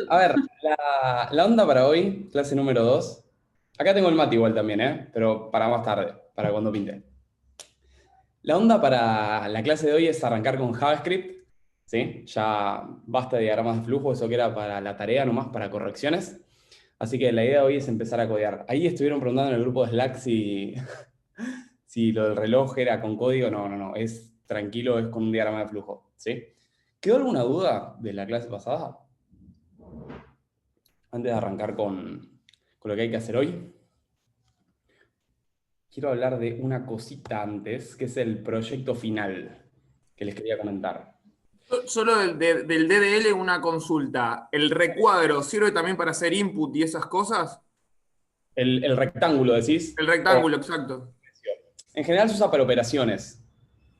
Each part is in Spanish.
A ver, la onda para hoy, clase número 2. Acá tengo el mate igual también, ¿eh? Pero para más tarde, para cuando pinte. La onda para la clase de hoy es arrancar con JavaScript, ¿sí? Ya basta de diagramas de flujo, eso que era para la tarea nomás, para correcciones. Así que la idea de hoy es empezar a codear. Ahí estuvieron preguntando en el grupo de Slack si, si lo del reloj era con código. No, no, no, es tranquilo, es con un diagrama de flujo, ¿sí? ¿Quedó alguna duda de la clase pasada? Antes de arrancar con lo que hay que hacer hoy, quiero hablar de una cosita antes, que es el proyecto final que les quería comentar. Solo del DDL una consulta. ¿El recuadro sirve también para hacer input y esas cosas? El rectángulo, decís. El O rectángulo, exacto. en general se usa para operaciones.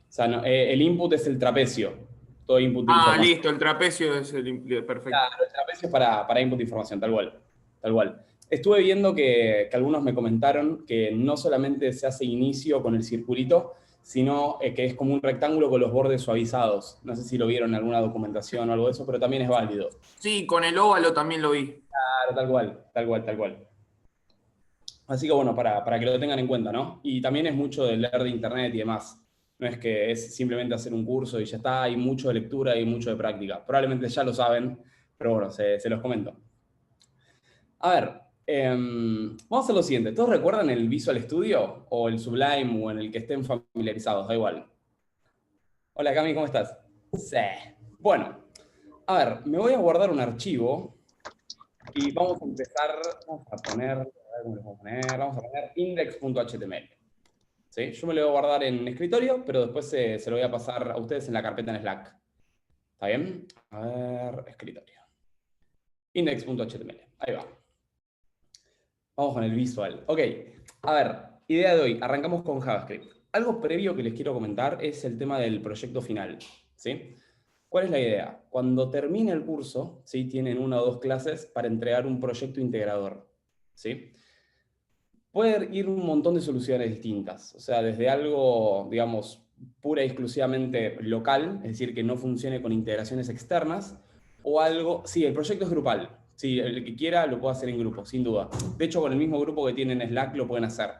O sea, el input es el trapecio. Todo input de Ah, información. listo, el trapecio es perfecto. Claro, el trapecio es para input de información, tal cual. Tal cual. Estuve viendo que algunos me comentaron que no solamente se hace inicio con el circulito, sino que es como un rectángulo con los bordes suavizados. No sé si lo vieron en alguna documentación o algo de eso, pero también es válido. Sí, con el óvalo también lo vi. Claro, tal cual, tal cual, tal cual. Así que bueno, para que lo tengan en cuenta, ¿no? Y también es mucho de leer de internet y demás. No es que es simplemente hacer un curso y ya está, hay mucho de lectura y mucho de práctica. Probablemente ya lo saben, pero bueno, se los comento. A ver, vamos a hacer lo siguiente. ¿Todos recuerdan el Visual Studio o el Sublime o en el que estén familiarizados? Da igual. Hola Cami, ¿cómo estás? Sí. Bueno, a ver, me voy a guardar un archivo y vamos a empezar, vamos a poner, a ver cómo le vamos a poner, vamos a poner index.html. ¿Sí? Yo me lo voy a guardar en escritorio, pero después se lo voy a pasar a ustedes en la carpeta en Slack. ¿Está bien? A ver, escritorio. Index.html. Ahí va. Vamos con el visual. Ok, a ver, idea de hoy. Arrancamos con JavaScript. Algo previo que les quiero comentar es el tema del proyecto final. ¿Sí? ¿Cuál es la idea? Cuando termine el curso, ¿sí? Tienen una o dos clases para entregar un proyecto integrador. ¿Sí? Puede ir un montón de soluciones distintas. O sea, desde algo, digamos, pura y exclusivamente local, es decir, que no funcione con integraciones externas, o algo, sí, el proyecto es grupal. Sí, el que quiera lo puede hacer en grupo, sin duda. De hecho, con el mismo grupo que tienen en Slack lo pueden hacer.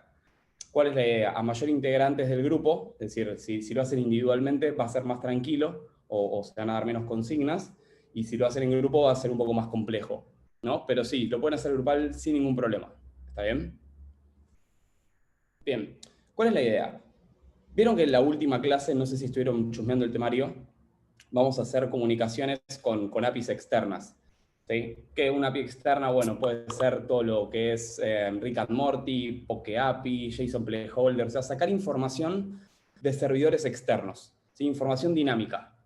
¿Cuál es la idea? A mayor integrantes del grupo, es decir, si lo hacen individualmente va a ser más tranquilo o se van a dar menos consignas, y si lo hacen en grupo va a ser un poco más complejo, ¿no? Pero sí, lo pueden hacer grupal sin ningún problema. ¿Está bien? Bien, ¿cuál es la idea? Vieron que en la última clase, no sé si estuvieron chusmeando el temario, vamos a hacer comunicaciones con APIs externas. ¿Sí? Que una API externa, bueno, puede ser todo lo que es Rick and Morty, Poke API, JSON Playholder, o sea, sacar información de servidores externos, ¿sí? Información dinámica.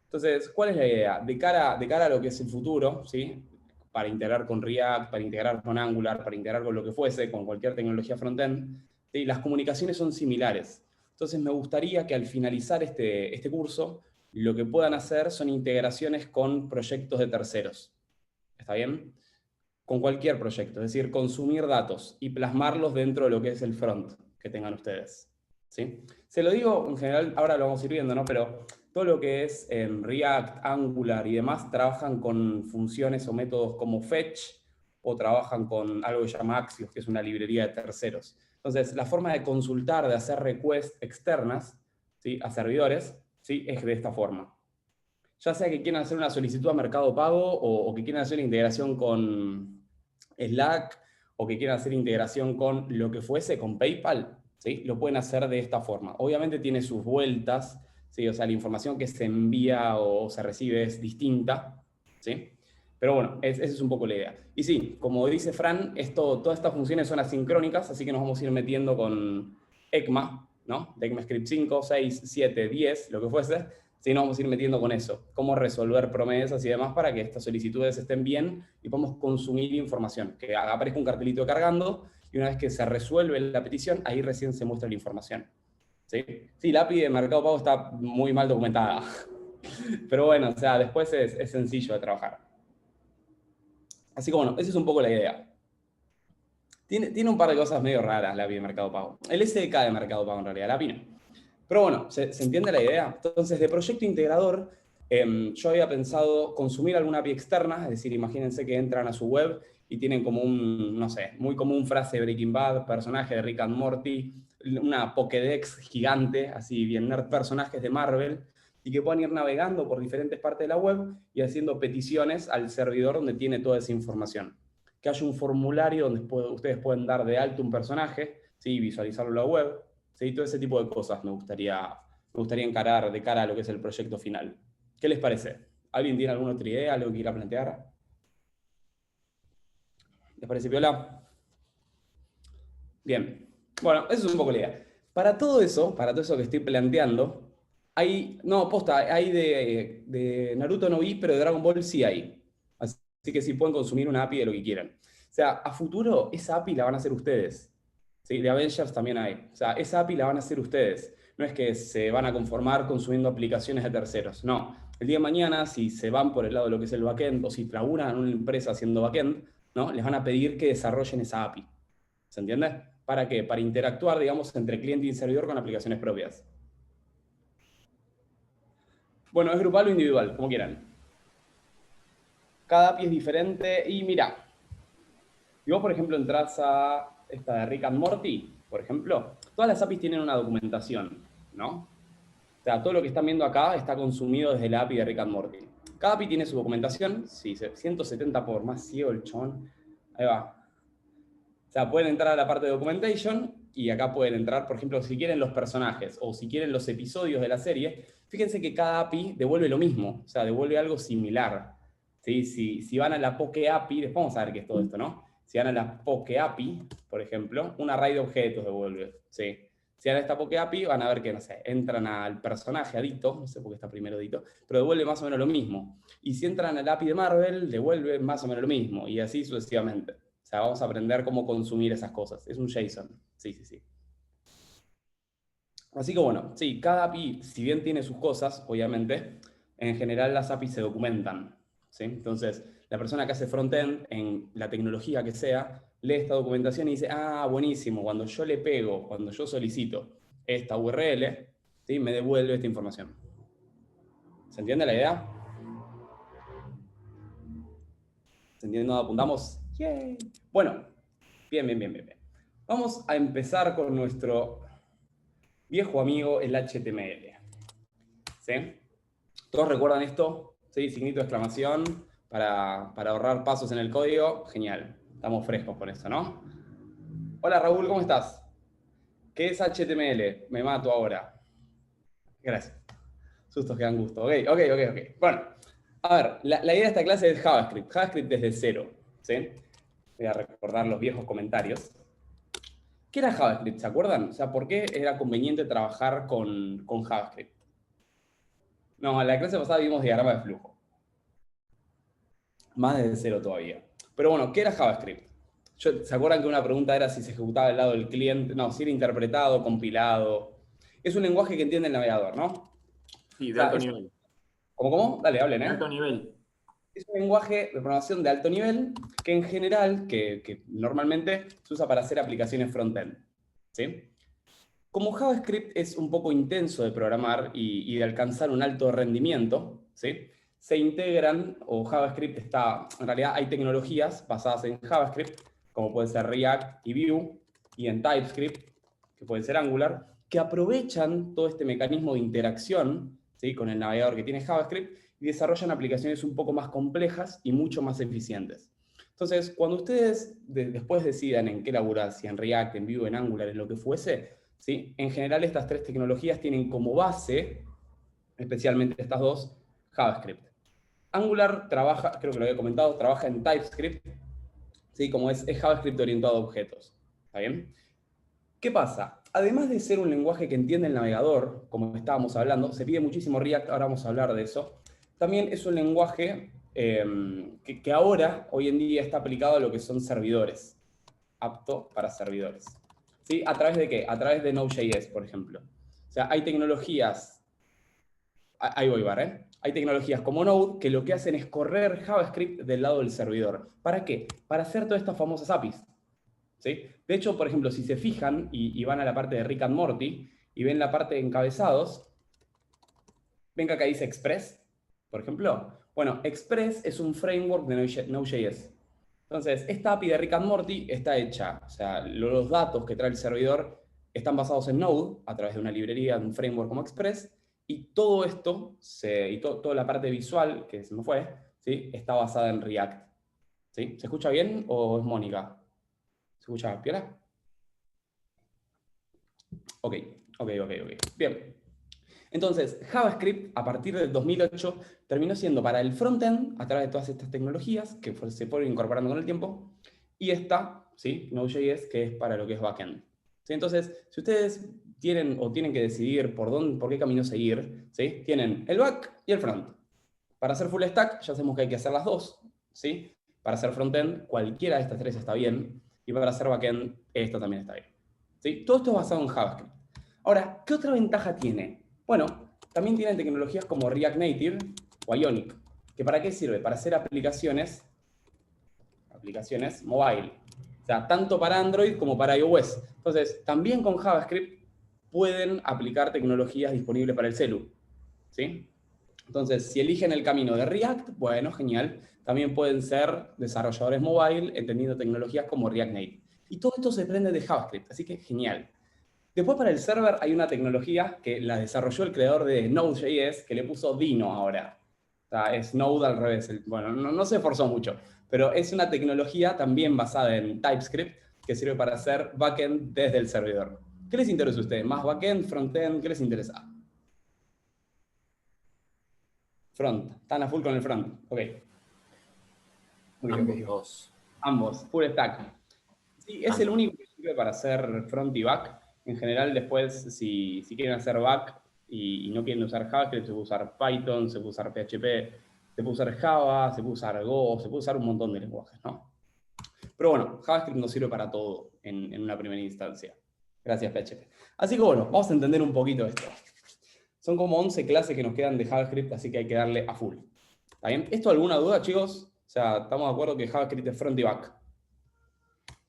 Entonces, ¿cuál es la idea? De cara a lo que es el futuro, ¿sí? Para integrar con React, para integrar con Angular, para integrar con lo que fuese, con cualquier tecnología frontend, ¿sí? Las comunicaciones son similares. Entonces, me gustaría que al finalizar este curso, lo que puedan hacer son integraciones con proyectos de terceros. ¿Está bien? Con cualquier proyecto, es decir, consumir datos y plasmarlos dentro de lo que es el front que tengan ustedes. ¿Sí? Se lo digo en general, ahora lo vamos a ir viendo, ¿no? Pero todo lo que es en React, Angular y demás trabajan con funciones o métodos como fetch o trabajan con algo que se llama Axios, que es una librería de terceros. Entonces, la forma de consultar, de hacer requests externas, ¿sí? A servidores, ¿sí? Es de esta forma. Ya sea que quieran hacer una solicitud a Mercado Pago o que quieran hacer integración con Slack o que quieran hacer integración con lo que fuese, con PayPal, ¿sí? Lo pueden hacer de esta forma. Obviamente tiene sus vueltas, ¿sí? O sea, la información que se envía o se recibe es distinta, ¿sí? Pero bueno, esa es un poco la idea. Y sí, como dice Fran, todas estas funciones son asincrónicas, así que nos vamos a ir metiendo con ECMA, ¿no? De ECMAScript 5, 6, 7, 10, lo que fuese. Sí, nos vamos a ir metiendo con eso. Cómo resolver promesas y demás para que estas solicitudes estén bien y podamos consumir información. Que aparezca un cartelito cargando y una vez que se resuelve la petición, ahí recién se muestra la información. ¿Sí? Sí, la API de Mercado Pago está muy mal documentada. Pero bueno, o sea, después es sencillo de trabajar. Así que bueno, esa es un poco la idea. Tiene un par de cosas medio raras la API de Mercado Pago. El SDK de Mercado Pago en realidad, la API no. Pero bueno, ¿se entiende la idea? Entonces, de proyecto integrador, Yo había pensado consumir alguna API externa, es decir, imagínense que entran a su web y tienen como un, no sé, muy común frase de Breaking Bad, personaje de Rick and Morty, una Pokédex gigante, así bien nerd, personajes de Marvel, y que puedan ir navegando por diferentes partes de la web y haciendo peticiones al servidor donde tiene toda esa información. Que haya un formulario donde ustedes pueden dar de alto un personaje, ¿sí? Visualizarlo en la web, ¿sí? Todo ese tipo de cosas me gustaría encarar de cara a lo que es el proyecto final. ¿Qué les parece? ¿Alguien tiene alguna otra idea, algo que quiera plantear? ¿Les parece piola? Bien. Bueno, eso es un poco la idea. Para todo eso que estoy planteando, hay de Naruto no vi, pero de Dragon Ball sí hay. Así que sí pueden consumir una API de lo que quieran. O sea, a futuro esa API la van a hacer ustedes. ¿Sí? De Avengers también hay. O sea, esa API la van a hacer ustedes. No es que se van a conformar consumiendo aplicaciones de terceros. No. El día de mañana, si se van por el lado de lo que es el backend o si trabajan en una empresa haciendo backend, ¿no? Les van a pedir que desarrollen esa API. ¿Se entiende? ¿Para qué? Para interactuar, digamos, entre cliente y servidor con aplicaciones propias. Bueno, es grupal o individual, como quieran. Cada API es diferente y mira, si vos, por ejemplo, entras a esta de Rick and Morty, por ejemplo, todas las APIs tienen una documentación, ¿no? O sea, todo lo que están viendo acá está consumido desde la API de Rick and Morty. Cada API tiene su documentación, sí, 170 por más ciego el chabón. Ahí va. O sea, pueden entrar a la parte de documentation y acá pueden entrar, por ejemplo, si quieren los personajes o si quieren los episodios de la serie, fíjense que cada API devuelve lo mismo, o sea, devuelve algo similar. ¿Sí? Si van a la Poke API, después vamos a ver qué es todo esto, ¿no? Si van a la Poke API, por ejemplo, un array de objetos devuelve. ¿Sí? Si van a esta Poke API, van a ver que, no sé, entran al personaje, a Dito, no sé por qué está primero Dito, pero devuelve más o menos lo mismo. Y si entran al API de Marvel, devuelve más o menos lo mismo, y así sucesivamente. O sea, vamos a aprender cómo consumir esas cosas. Es un JSON. Sí, sí, sí. Así que bueno, sí, cada API, si bien tiene sus cosas, obviamente, en general las APIs se documentan. ¿Sí? Entonces, la persona que hace frontend, en la tecnología que sea, lee esta documentación y dice, ah, buenísimo, cuando yo le pego, cuando yo solicito esta URL, ¿sí? Me devuelve esta información. ¿Se entiende la idea? ¿Se entiende dónde apuntamos? ¡Yay! Bueno, bien, bien, bien, bien, bien. Vamos a empezar con nuestro viejo amigo, el HTML. ¿Sí? ¿Todos recuerdan esto? ¿Sí? Signito de exclamación para ahorrar pasos en el código. Genial. Estamos frescos con eso, ¿no? Hola Raúl, ¿cómo estás? ¿Qué es HTML? Me mato ahora. Gracias. Sustos que dan gusto. Ok. Bueno, a ver, la idea de esta clase es JavaScript. JavaScript desde cero. ¿Sí? Voy a recordar los viejos comentarios. ¿Qué era JavaScript? ¿Se acuerdan? O sea, ¿por qué era conveniente trabajar con JavaScript? No, en la clase pasada vimos diagrama de flujo. Más desde cero todavía. Pero bueno, ¿qué era JavaScript? ¿Se acuerdan que una pregunta era si se ejecutaba del lado del cliente? No, si era interpretado, compilado. Es un lenguaje que entiende el navegador, ¿no? Sí, O de sea, alto nivel. ¿Cómo? Dale, hablen, De ¿eh? alto nivel. Es un lenguaje de programación de alto nivel que en general, que normalmente se usa para hacer aplicaciones front-end. ¿Sí? Como JavaScript es un poco intenso de programar y de alcanzar un alto rendimiento, ¿sí? Se integran, o JavaScript está, en realidad hay tecnologías basadas en JavaScript, como puede ser React y Vue, y en TypeScript, que puede ser Angular, que aprovechan todo este mecanismo de interacción, ¿sí? Con el navegador que tiene JavaScript y desarrollan aplicaciones un poco más complejas y mucho más eficientes. Entonces, cuando ustedes después decidan en qué laburar, si en React, en Vue, en Angular, en lo que fuese, ¿sí? En general estas tres tecnologías tienen como base, especialmente estas dos, JavaScript. Angular trabaja, creo que lo había comentado, trabaja en TypeScript, ¿sí? Como es JavaScript orientado a objetos. ¿Está bien? ¿Qué pasa? Además de ser un lenguaje que entiende el navegador, como estábamos hablando, se pide muchísimo React, ahora vamos a hablar de eso, también es un lenguaje que ahora, hoy en día, está aplicado a lo que son servidores, apto para servidores. ¿Sí? ¿A través de qué? A través de Node.js, por ejemplo. O sea, hay tecnologías, ahí voy, ¿eh? Hay tecnologías como Node que lo que hacen es correr JavaScript del lado del servidor. ¿Para qué? Para hacer todas estas famosas APIs. ¿Sí? De hecho, por ejemplo, si se fijan y van a la parte de Rick and Morty y ven la parte de encabezados, ven que acá dice Express. por ejemplo? Bueno, Express es un framework de Node.js. Entonces, esta API de Rick and Morty está hecha, o sea, los datos que trae el servidor están basados en Node, a través de una librería, de un framework como Express, y todo esto, toda la parte visual, que se me fue, ¿sí? Está basada en React. ¿Sí? ¿Se escucha bien o es Mónica? ¿Se escucha piola? Ok. Bien. Entonces, JavaScript, a partir del 2008, terminó siendo para el frontend, a través de todas estas tecnologías que se fueron incorporando con el tiempo, y esta, ¿sí? Node.js, que es para lo que es backend. ¿Sí? Entonces, si ustedes tienen que decidir por qué camino seguir, ¿sí? Tienen el back y el front. Para hacer full stack, ya sabemos que hay que hacer las dos, ¿sí? Para hacer frontend, cualquiera de estas tres está bien, y para hacer backend, esto también está bien. ¿Sí? Todo esto es basado en JavaScript. Ahora, ¿qué otra ventaja tiene? Bueno, también tienen tecnologías como React Native o Ionic, que ¿para qué sirve? Para hacer aplicaciones mobile. O sea, tanto para Android como para iOS. Entonces, también con JavaScript pueden aplicar tecnologías disponibles para el celu. ¿Sí? Entonces, si eligen el camino de React, bueno, genial. También pueden ser desarrolladores mobile, entendiendo tecnologías como React Native. Y todo esto se prende de JavaScript, así que genial. Después para el server hay una tecnología que la desarrolló el creador de Node.js, que le puso Dino ahora. O sea, es Node al revés. Bueno, no se esforzó mucho, pero es una tecnología también basada en TypeScript que sirve para hacer backend desde el servidor. ¿Qué les interesa a ustedes? ¿Más backend, frontend? ¿Qué les interesa? Front. Están a full con el front. Ok. Ambos dos. Ambos, full stack. Sí, es el único que sirve para hacer front y back. En general, después, si quieren hacer back y no quieren usar JavaScript, se puede usar Python, se puede usar PHP, se puede usar Java, se puede usar Go, se puede usar un montón de lenguajes, ¿no? Pero bueno, JavaScript nos sirve para todo en una primera instancia. Gracias, PHP. Así que bueno, vamos a entender un poquito esto. Son como 11 clases que nos quedan de JavaScript, así que hay que darle a full. ¿Está bien? ¿Esto alguna duda, chicos? O sea, estamos de acuerdo que JavaScript es front y back.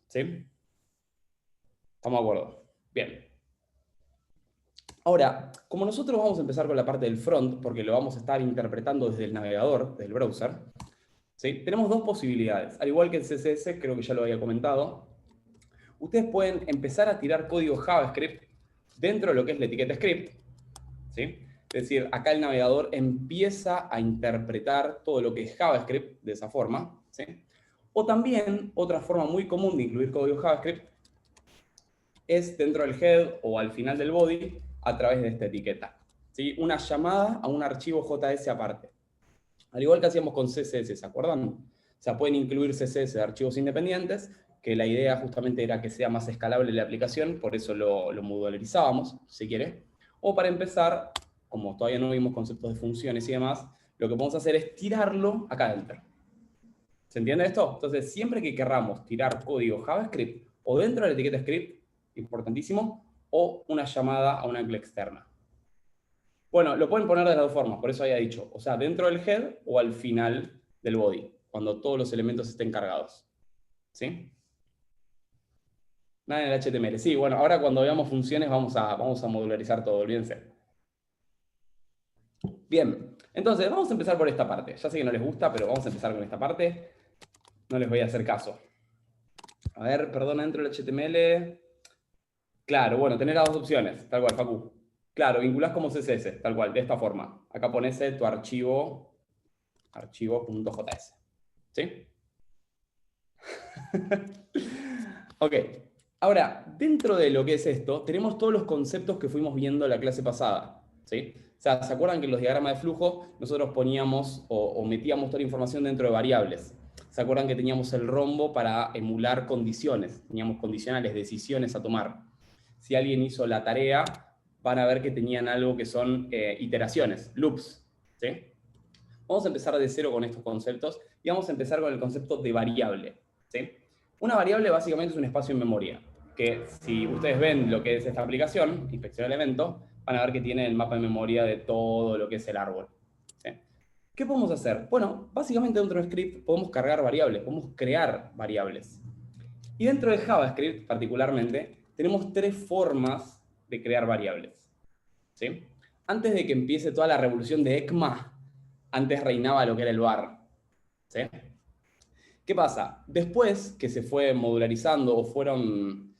¿Sí? Estamos de acuerdo. Bien. Ahora, como nosotros vamos a empezar con la parte del front, porque lo vamos a estar interpretando desde el navegador, desde el browser, ¿sí? Tenemos dos posibilidades. Al igual que el CSS, creo que ya lo había comentado, ustedes pueden empezar a tirar código JavaScript dentro de lo que es la etiqueta script, ¿sí? Es decir, acá el navegador empieza a interpretar todo lo que es JavaScript de esa forma, ¿sí? O también, otra forma muy común de incluir código JavaScript es dentro del head o al final del body a través de esta etiqueta, ¿sí? Una llamada a un archivo JS aparte. Al igual que hacíamos con CSS, ¿se acuerdan? O sea, pueden incluir CSS de archivos independientes, que la idea justamente era que sea más escalable la aplicación, por eso lo modularizábamos, si quiere. O para empezar, como todavía no vimos conceptos de funciones y demás, lo que podemos hacer es tirarlo acá adentro. ¿Se entiende esto? Entonces, siempre que querramos tirar código JavaScript o dentro de la etiqueta script, importantísimo, o una llamada a una ANCLA externa. Bueno, lo pueden poner de las dos formas, por eso había dicho, o sea, dentro del head o al final del body, cuando todos los elementos estén cargados. ¿Sí? Nada en el HTML. Sí, bueno, ahora cuando veamos funciones vamos a modularizar todo, olvídense. Bien, entonces vamos a empezar por esta parte. Ya sé que no les gusta, pero vamos a empezar con esta parte. No les voy a hacer caso. A ver, perdona, dentro del HTML. Claro, bueno, tener las dos opciones, tal cual, Facu. Claro, vinculás como CSS, tal cual, de esta forma. Acá pones tu archivo.js. ¿Sí? Ok. Ahora, dentro de lo que es esto, tenemos todos los conceptos que fuimos viendo la clase pasada. ¿Sí? O sea, ¿se acuerdan que en los diagramas de flujo nosotros poníamos o metíamos toda la información dentro de variables? ¿Se acuerdan que teníamos el rombo para emular condiciones? Teníamos condicionales, decisiones a tomar. Si alguien hizo la tarea, van a ver que tenían algo que son iteraciones, loops. ¿Sí? Vamos a empezar de cero con estos conceptos y vamos a empezar con el concepto de variable. ¿Sí? Una variable básicamente es un espacio en memoria, que si ustedes ven lo que es esta aplicación, inspección del evento, van a ver que tiene el mapa de memoria de todo lo que es el árbol. ¿Sí? ¿Qué podemos hacer? Bueno, básicamente dentro de script podemos cargar variables, podemos crear variables. Y dentro de JavaScript, particularmente, tenemos tres formas de crear variables. ¿Sí? Antes de que empiece toda la revolución de ECMA, antes reinaba lo que era el var. ¿Sí? ¿Qué pasa? Después que se fue modularizando o fueron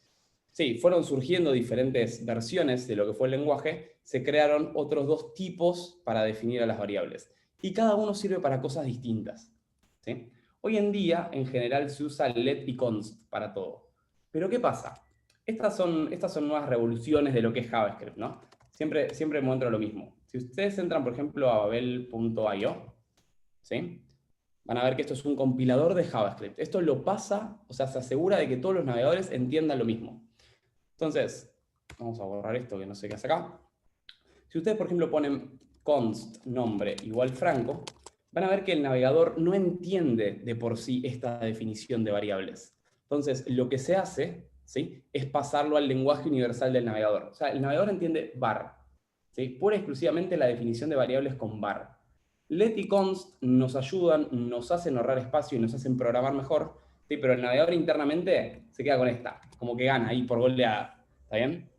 surgiendo diferentes versiones de lo que fue el lenguaje, se crearon otros dos tipos para definir a las variables. Y cada uno sirve para cosas distintas. ¿Sí? Hoy en día, en general, se usa let y const para todo. Pero ¿qué pasa? Estas son nuevas revoluciones de lo que es JavaScript, ¿no? Siempre muestro lo mismo. Si ustedes entran, por ejemplo, a babel.io, ¿sí? Van a ver que esto es un compilador de JavaScript. Esto lo pasa, o sea, se asegura de que todos los navegadores entiendan lo mismo. Entonces, vamos a borrar esto que no sé qué hace acá. Si ustedes, por ejemplo, ponen const nombre igual Franco, van a ver que el navegador no entiende de por sí esta definición de variables. Entonces, lo que se hace, ¿sí?, es pasarlo al lenguaje universal del navegador. O sea, el navegador entiende var, ¿sí?, pura y exclusivamente la definición de variables con var. Let y const nos ayudan, nos hacen ahorrar espacio y nos hacen programar mejor, ¿sí?, pero el navegador internamente se queda con esta, como que gana ahí por goleada. ¿Está bien?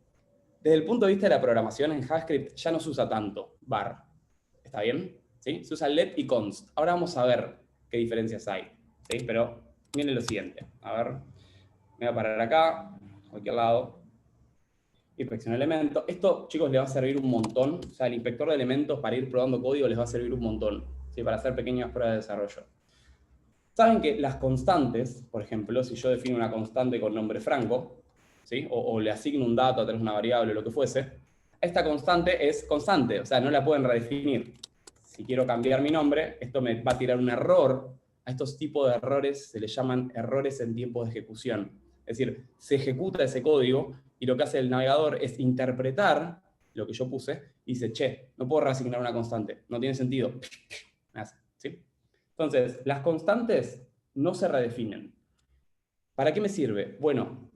Desde el punto de vista de la programación en JavaScript ya no se usa tanto var. ¿Está bien? ¿Sí? Se usa let y const. Ahora vamos a ver qué diferencias hay. ¿Sí? Pero viene lo siguiente. A ver, me voy a parar acá, a cualquier lado. Inspección de elementos. Esto, chicos, les va a servir un montón. O sea, el inspector de elementos para ir probando código les va a servir un montón. ¿Sí? Para hacer pequeñas pruebas de desarrollo. Saben que las constantes, por ejemplo, si yo defino una constante con nombre Franco, ¿sí?, o le asigno un dato a través de una variable o lo que fuese, esta constante es constante, o sea, no la pueden redefinir. Si quiero cambiar mi nombre, esto me va a tirar un error. A estos tipos de errores se les llaman errores en tiempo de ejecución. Es decir, se ejecuta ese código y lo que hace el navegador es interpretar lo que yo puse y dice, che, no puedo reasignar una constante, no tiene sentido. ¿Sí? Entonces, las constantes no se redefinen. ¿Para qué me sirve? Bueno,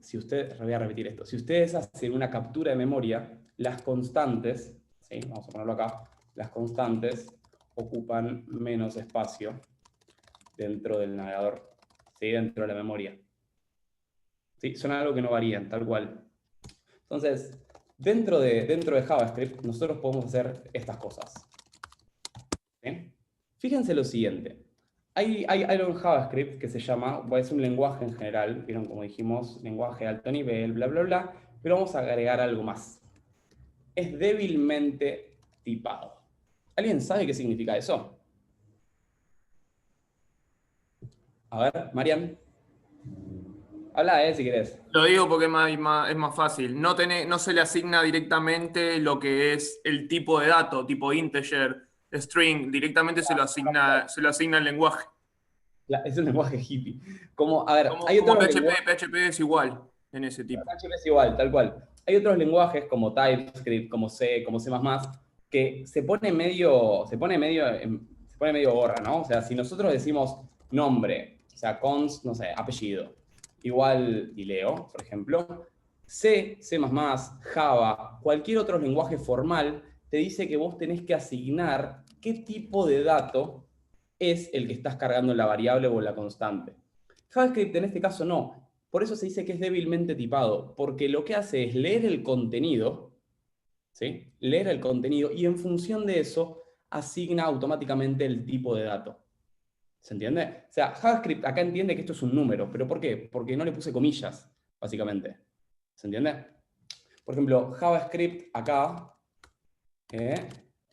voy a repetir esto. Si ustedes hacen una captura de memoria, las constantes, ¿sí?, vamos a ponerlo acá, las constantes ocupan menos espacio dentro del navegador, ¿sí?, dentro de la memoria. ¿Sí? Son algo que no varían, tal cual. Entonces, dentro de JavaScript, nosotros podemos hacer estas cosas. ¿Sí? Fíjense lo siguiente. Hay algo en JavaScript que se llama, es un lenguaje en general, vieron como dijimos, lenguaje de alto nivel, bla, bla, bla, pero vamos a agregar algo más. Es débilmente tipado. ¿Alguien sabe qué significa eso? A ver, Marian. Habla, si querés. Lo digo porque es más fácil. No se le asigna directamente lo que es el tipo de dato, tipo integer, string, directamente se lo asigna el lenguaje. Es un lenguaje hippie. Como, a ver, hay Como otros PHP, lenguajes. PHP es igual en ese tipo. PHP es igual, tal cual. Hay otros lenguajes como TypeScript, como C, como C++, que se pone medio gorra, ¿no? O sea, si nosotros decimos nombre, o sea, const, no sé, apellido, igual y Leo, por ejemplo, C, C++, Java, cualquier otro lenguaje formal te dice que vos tenés que asignar qué tipo de dato es el que estás cargando en la variable o en la constante. JavaScript en este caso no. Por eso se dice que es débilmente tipado, porque lo que hace es leer el contenido, ¿sí?, leer el contenido y en función de eso asigna automáticamente el tipo de dato. ¿Se entiende? O sea, JavaScript acá entiende que esto es un número, pero ¿por qué? Porque no le puse comillas, básicamente. ¿Se entiende? Por ejemplo, JavaScript acá,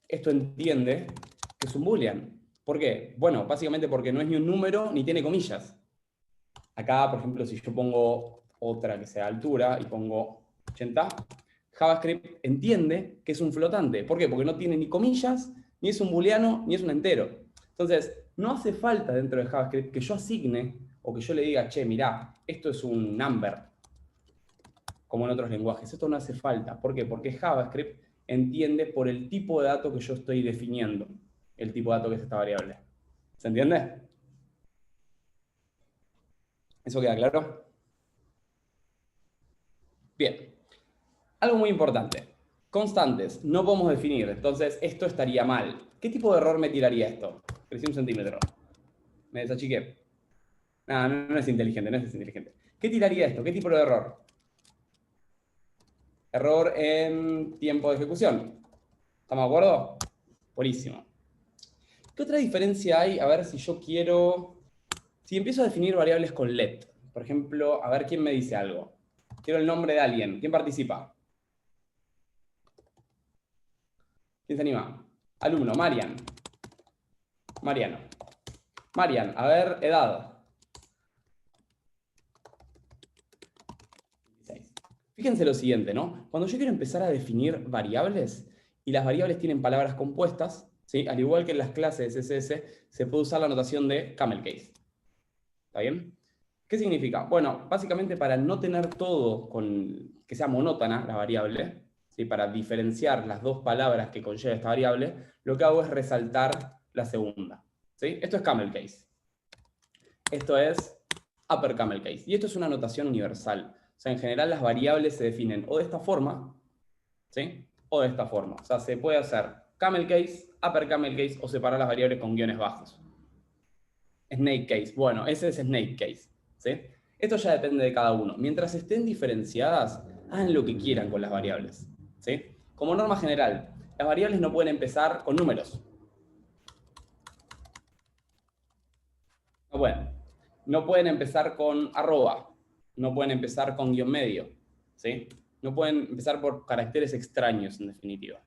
esto entiende que es un boolean. ¿Por qué? Bueno, básicamente porque no es ni un número ni tiene comillas. Acá, por ejemplo, si yo pongo otra que sea altura y pongo 80, JavaScript entiende que es un flotante. ¿Por qué? Porque no tiene ni comillas, ni es un booleano, ni es un entero. Entonces, no hace falta dentro de JavaScript que yo asigne o que yo le diga, che, mirá, esto es un number, como en otros lenguajes. Esto no hace falta. ¿Por qué? Porque JavaScript entiende por el tipo de dato que yo estoy definiendo, el tipo de dato que es esta variable. ¿Se entiende? ¿Eso queda claro? Bien. Algo muy importante. Constantes, no podemos definir, entonces esto estaría mal. ¿Qué tipo de error me tiraría esto? Crecí 1 centímetro. Me desachiqué. No es inteligente, no es inteligente. ¿Qué tiraría esto? ¿Qué tipo de error? Error en tiempo de ejecución. ¿Estamos de acuerdo? Buenísimo. ¿Qué otra diferencia hay? A ver si yo quiero... Si empiezo a definir variables con let, por ejemplo, a ver quién me dice algo. Quiero el nombre de alguien. ¿Quién participa? ¿Quién se anima? Alumno, Marian. Mariano. Marian, a ver, edad. 16. Fíjense lo siguiente, ¿no? Cuando yo quiero empezar a definir variables, y las variables tienen palabras compuestas, ¿sí? Al igual que en las clases de CSS, se puede usar la notación de camel case. ¿Está bien? ¿Qué significa? Bueno, básicamente para no tener todo que sea monótona la variable, ¿sí? Para diferenciar las dos palabras que conlleva esta variable, lo que hago es resaltar la segunda. ¿Sí? Esto es camel case. Esto es upper camel case. Y esto es una notación universal. O sea, en general las variables se definen o de esta forma, ¿sí? O de esta forma. O sea, se puede hacer camel case, upper camel case o separar las variables con guiones bajos. Snake case. Bueno, ese es snake case. ¿Sí? Esto ya depende de cada uno. Mientras estén diferenciadas, hagan lo que quieran con las variables. ¿Sí? Como norma general, las variables no pueden empezar con números. No pueden. No pueden empezar con arroba. No pueden empezar con guión medio. ¿Sí? No pueden empezar por caracteres extraños, en definitiva.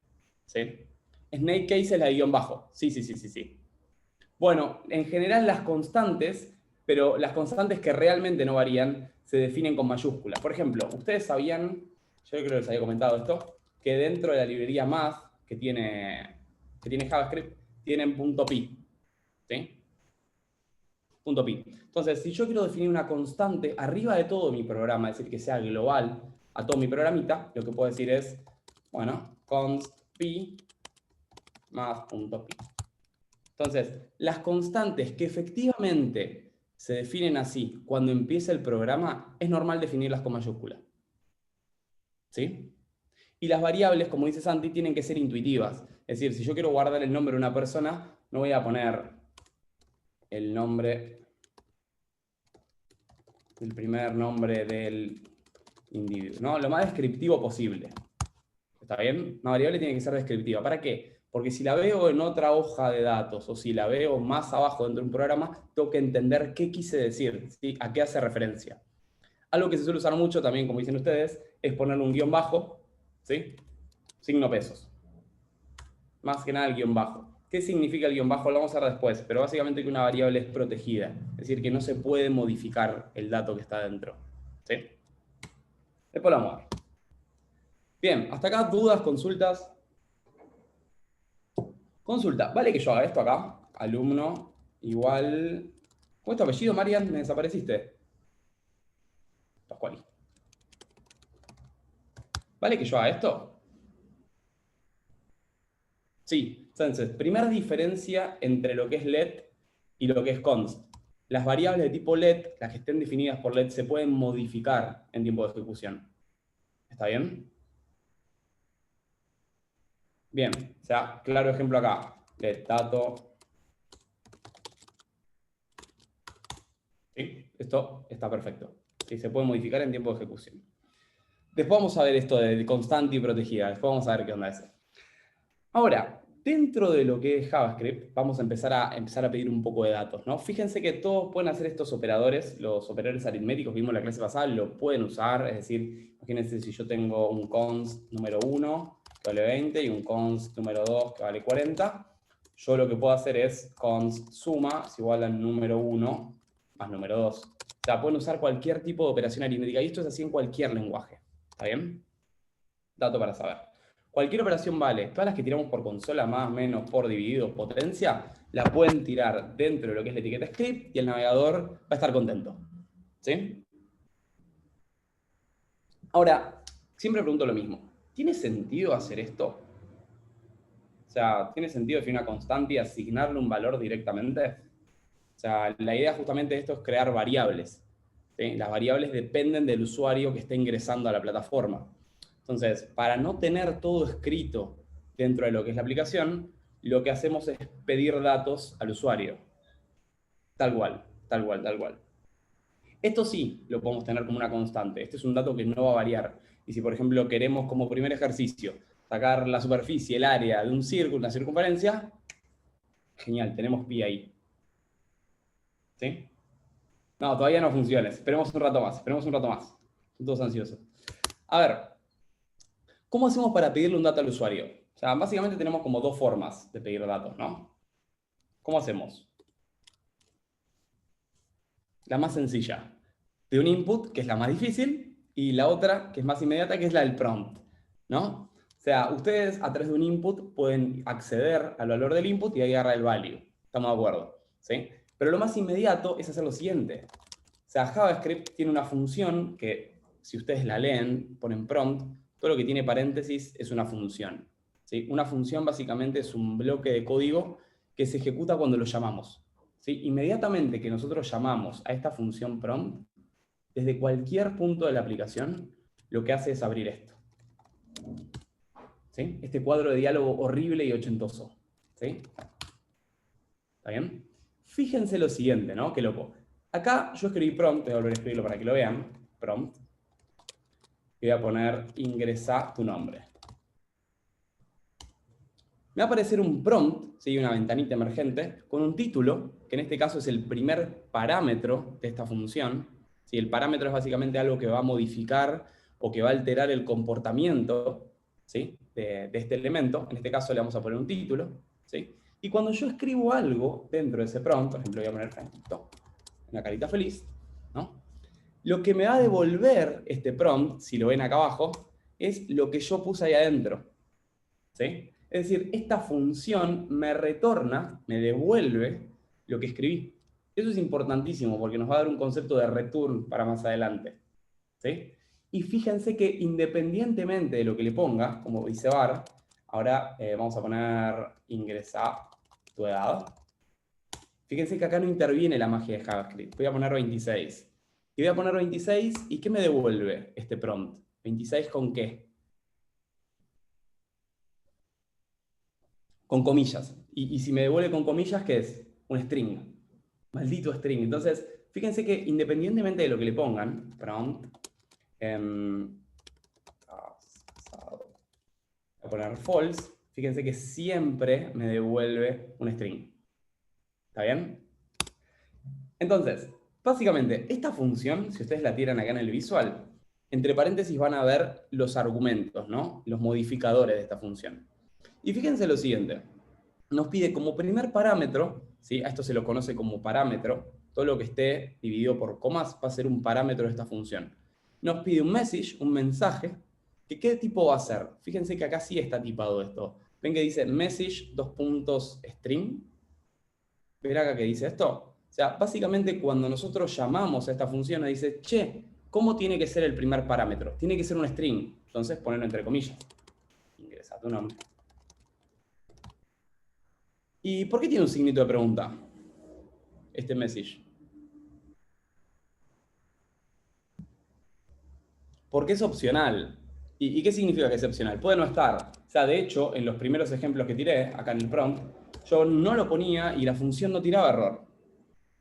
¿Sí? Snake case es la de guión bajo. Sí. Bueno, en general las constantes, pero las constantes que realmente no varían, se definen con mayúsculas. Por ejemplo, ustedes sabían, yo creo que les había comentado esto, que dentro de la librería Math que tiene JavaScript, tienen .pi. ¿Sí? .pi. Entonces, si yo quiero definir una constante arriba de todo mi programa, es decir, que sea global a todo mi programita, lo que puedo decir es, bueno, const pi más .pi. Entonces, las constantes que efectivamente se definen así cuando empieza el programa, es normal definirlas con mayúscula. ¿Sí? Y las variables, como dice Santi, tienen que ser intuitivas. Es decir, si yo quiero guardar el nombre de una persona, no voy a poner el nombre, el primer nombre del individuo, ¿no? Lo más descriptivo posible. ¿Está bien? Una variable tiene que ser descriptiva. ¿Para qué? Porque si la veo en otra hoja de datos o si la veo más abajo dentro de un programa, tengo que entender qué quise decir, ¿sí? A qué hace referencia. Algo que se suele usar mucho también, como dicen ustedes, es ponerle un guión bajo, ¿sí? Signo pesos. Más que nada el guión bajo. ¿Qué significa el guión bajo? Lo vamos a ver después, pero básicamente que una variable es protegida, es decir, que no se puede modificar el dato que está dentro, ¿sí? Después lo vamos a ver. Bien, hasta acá dudas, consultas. Consulta, ¿vale que yo haga esto acá? Alumno igual... ¿Cómo es tu apellido, Marian? ¿Me desapareciste? Pascuali. ¿Vale que yo haga esto? Sí. Entonces, primera diferencia entre lo que es let y lo que es const. Las variables de tipo let, las que estén definidas por let, se pueden modificar en tiempo de ejecución. ¿Está bien? Bien, o sea, claro ejemplo acá. Let dato. ¿Sí? Esto está perfecto. ¿Sí? Se puede modificar en tiempo de ejecución. Después vamos a ver esto de constante y protegida. Después vamos a ver qué onda es. Ahora, dentro de lo que es JavaScript, vamos a empezar a pedir un poco de datos, ¿no? Fíjense que todos pueden hacer estos operadores, los operadores aritméticos que vimos en la clase pasada, lo pueden usar. Es decir, imagínense si yo tengo un const número 1 que vale 20 y un const número 2 que vale 40. Yo lo que puedo hacer es const suma es igual al número 1 más número 2. O sea, pueden usar cualquier tipo de operación aritmética y esto es así en cualquier lenguaje. ¿Está bien? Dato para saber. Cualquier operación vale. Todas las que tiramos por consola, más, menos, por dividido, potencia, la pueden tirar dentro de lo que es la etiqueta script y el navegador va a estar contento. ¿Sí? Ahora, siempre pregunto lo mismo. ¿Tiene sentido hacer esto? O sea, ¿tiene sentido definir una constante y asignarle un valor directamente? O sea, la idea justamente de esto es crear variables. ¿Sí? Las variables dependen del usuario que esté ingresando a la plataforma. Entonces, para no tener todo escrito dentro de lo que es la aplicación, lo que hacemos es pedir datos al usuario. Tal cual, tal cual, tal cual. Esto sí lo podemos tener como una constante. Este es un dato que no va a variar. Y si, por ejemplo, queremos como primer ejercicio sacar la superficie, el área de un círculo, una circunferencia, Genial, tenemos pi ahí. ¿Sí? No, todavía no funciona. Esperemos un rato más, esperemos un rato más. Son todos ansiosos. A ver, ¿cómo hacemos para pedirle un dato al usuario? O sea, básicamente tenemos como dos formas de pedir datos, ¿no? ¿Cómo hacemos? La más sencilla. De un input, que es la más difícil, y la otra, que es más inmediata, que es la del prompt, ¿no? O sea, ustedes a través de un input pueden acceder al valor del input y ahí agarrar el value. ¿Estamos de acuerdo? ¿Sí? Pero lo más inmediato es hacer lo siguiente. O sea, JavaScript tiene una función que, si ustedes la leen, ponen prompt, todo lo que tiene paréntesis es una función. ¿Sí? Una función básicamente es un bloque de código que se ejecuta cuando lo llamamos. ¿Sí? Inmediatamente que nosotros llamamos a esta función prompt, desde cualquier punto de la aplicación, lo que hace es abrir esto. ¿Sí? Este cuadro de diálogo horrible y ochentoso. ¿Sí? ¿Está bien? Fíjense lo siguiente, ¿no? Qué loco. Acá yo escribí prompt, voy a volver a escribirlo para que lo vean. Prompt. Y voy a poner ingresa tu nombre. Me va a aparecer un prompt, ¿sí? Una ventanita emergente, con un título, que en este caso es el primer parámetro de esta función. ¿Sí? El parámetro es básicamente algo que va a modificar o que va a alterar el comportamiento, ¿sí? de este elemento. En este caso le vamos a poner un título. ¿Sí? Y cuando yo escribo algo dentro de ese prompt, por ejemplo, voy a poner una carita feliz, ¿no? Lo que me va a devolver este prompt, si lo ven acá abajo, es lo que yo puse ahí adentro. ¿Sí? Es decir, esta función me retorna, me devuelve lo que escribí. Eso es importantísimo porque nos va a dar un concepto de return para más adelante. ¿Sí? Y fíjense que independientemente de lo que le ponga, como dice var, ahora vamos a poner ingresa tu edad. Fíjense que acá no interviene la magia de JavaScript. Voy a poner 26. Y voy a poner 26, ¿y qué me devuelve este prompt? ¿26 con qué? Con comillas. Y si me devuelve con comillas, ¿qué es? Un string. Maldito string. Entonces, fíjense que independientemente de lo que le pongan, prompt, voy a poner false, fíjense que siempre me devuelve un string. ¿Está bien? Entonces, básicamente, esta función, si ustedes la tiran acá en el visual, entre paréntesis van a ver los argumentos, ¿no? Los modificadores de esta función. Y fíjense lo siguiente. Nos pide como primer parámetro, ¿sí? A esto se lo conoce como parámetro, todo lo que esté dividido por comas va a ser un parámetro de esta función. Nos pide un message, un mensaje, que ¿qué tipo va a ser? Fíjense que acá sí está tipado esto. Ven que dice message, string. ¿Ven acá que dice esto? O sea, básicamente cuando nosotros llamamos a esta función, nos dice, che, ¿cómo tiene que ser el primer parámetro? Tiene que ser un string. Entonces, ponerlo entre comillas. Ingresa tu nombre. ¿Y por qué tiene un signito de pregunta este message? Porque es opcional. ¿Y qué significa que es opcional? Puede no estar. O sea, de hecho, en los primeros ejemplos que tiré, acá en el prompt, yo no lo ponía y la función no tiraba error.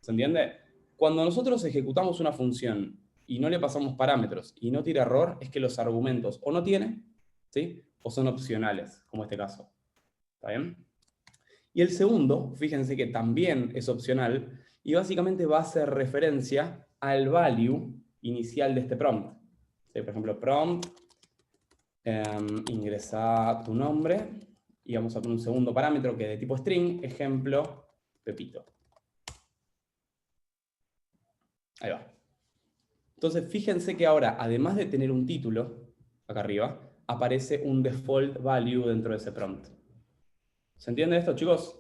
¿Se entiende? Cuando nosotros ejecutamos una función y no le pasamos parámetros y no tira error, es que los argumentos o no tiene, ¿sí? O son opcionales, como este caso. ¿Está bien? Y el segundo, fíjense que también es opcional y básicamente va a hacer referencia al value inicial de este prompt. ¿Sí? Por ejemplo, prompt, ingresa tu nombre y vamos a poner un segundo parámetro que es de tipo string, ejemplo, Pepito. Ahí va. Entonces, fíjense que ahora, además de tener un título, acá arriba, aparece un default value dentro de ese prompt. ¿Se entiende esto, chicos?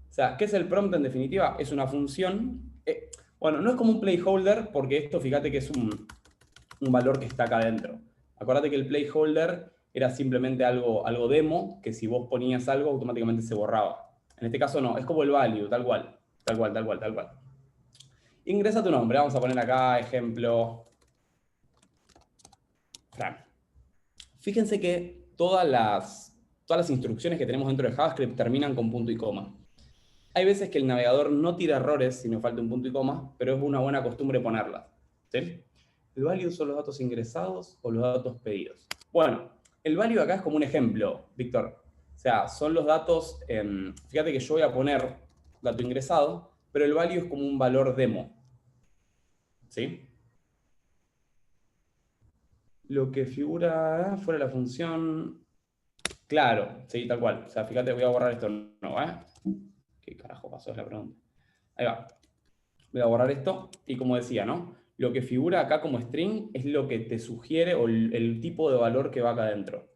O sea, ¿qué es el prompt en definitiva? Es una función. Bueno, no es como un placeholder, porque esto, fíjate que es un valor que está acá adentro. Acordate que el placeholder era simplemente algo demo, que si vos ponías algo, automáticamente se borraba. En este caso no, es como el value, tal cual. Tal cual, tal cual, tal cual. Ingresa tu nombre. Vamos a poner acá, ejemplo, Fran. Fíjense que todas las instrucciones que tenemos dentro de JavaScript terminan con punto y coma. Hay veces que el navegador no tira errores si nos falta un punto y coma, pero es una buena costumbre ponerlas. ¿Sí? ¿El value son los datos ingresados o los datos pedidos? Bueno, el value acá es como un ejemplo, Víctor. O sea, son los datos, fíjate que yo voy a poner dato ingresado, pero el value es como un valor demo. ¿Sí? Lo que figura fuera de la función... Claro, sí, tal cual. O sea, fíjate, voy a borrar esto. No, ¿eh? ¿Qué carajo pasó? Es la pregunta. Ahí va. Voy a borrar esto. Y como decía, ¿no? Lo que figura acá como string es lo que te sugiere o el tipo de valor que va acá adentro.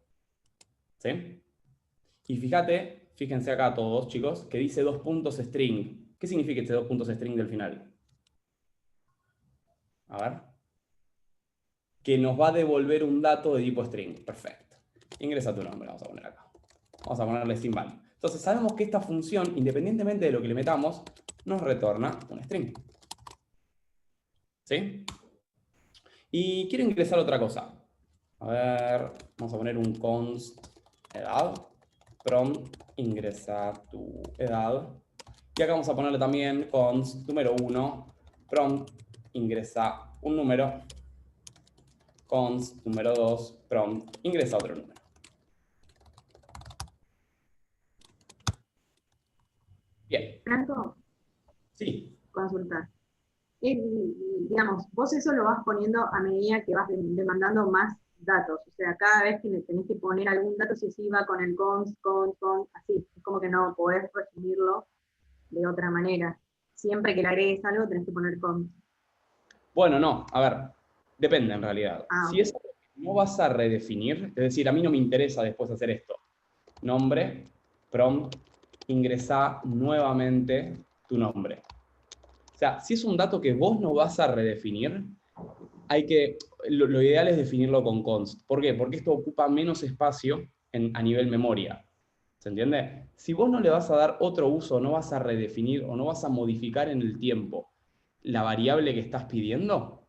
¿Sí? Y fíjense acá todos, chicos, que dice 2 puntos string. ¿Qué significa este 2 puntos string del final? A ver. Que nos va a devolver un dato de tipo string. Perfecto. Ingresa tu nombre, vamos a poner acá. Vamos a ponerle sin value. Entonces sabemos que esta función, independientemente de lo que le metamos, nos retorna un string. ¿Sí? Y quiero ingresar otra cosa. A ver, vamos a poner un const edad. Prompt ingresa tu edad. Y acá vamos a ponerle también const número 1. Prompt ingresa un número. Const número 2. Prompt ingresa otro número. Bien. Franco, Sí. consultar. Digamos, vos eso lo vas poniendo a medida que vas demandando más datos. O sea, cada vez que tenés que poner algún dato, si sí va con el const, así. Es como que no podés resumirlo de otra manera. Siempre que le agregues algo, tenés que poner const. Bueno, no, a ver, depende en realidad. Ah, Si es algo que no vas a redefinir, es decir, a mí no me interesa después hacer esto. Nombre, prompt, ingresa nuevamente tu nombre. O sea, si es un dato que vos no vas a redefinir, lo ideal es definirlo con const. ¿Por qué? Porque esto ocupa menos espacio a nivel memoria. ¿Se entiende? Si vos no le vas a dar otro uso, no vas a redefinir o no vas a modificar en el tiempo la variable que estás pidiendo,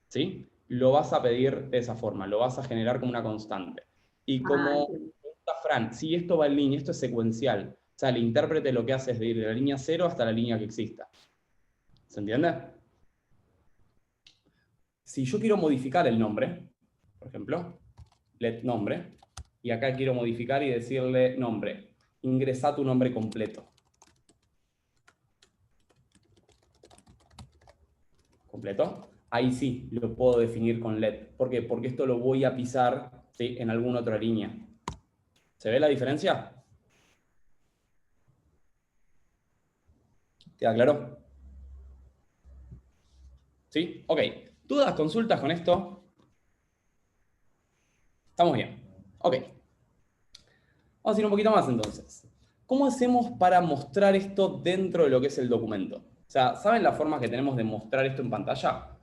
¿sí? Lo vas a pedir de esa forma, lo vas a generar como una constante. Y como entiendo. pregunta Fran, si esto va en línea, esto es secuencial. O sea, el intérprete lo que hace es de ir de la línea 0 hasta la línea que exista. ¿Se entiende? Si yo quiero modificar el nombre, por ejemplo, let nombre, y acá quiero modificar y decirle nombre, ingresa tu nombre completo. ¿Completo? Ahí sí lo puedo definir con let. ¿Por qué? Porque esto lo voy a pisar, ¿sí?, en alguna otra línea. ¿Se ve la diferencia? ¿Queda claro? ¿Sí? Ok. ¿Dudas, consultas con esto? Estamos bien. Ok. Vamos a ir un poquito más entonces. ¿Cómo hacemos para mostrar esto dentro de lo que es el documento? O sea, ¿saben la forma que tenemos de mostrar esto en pantalla?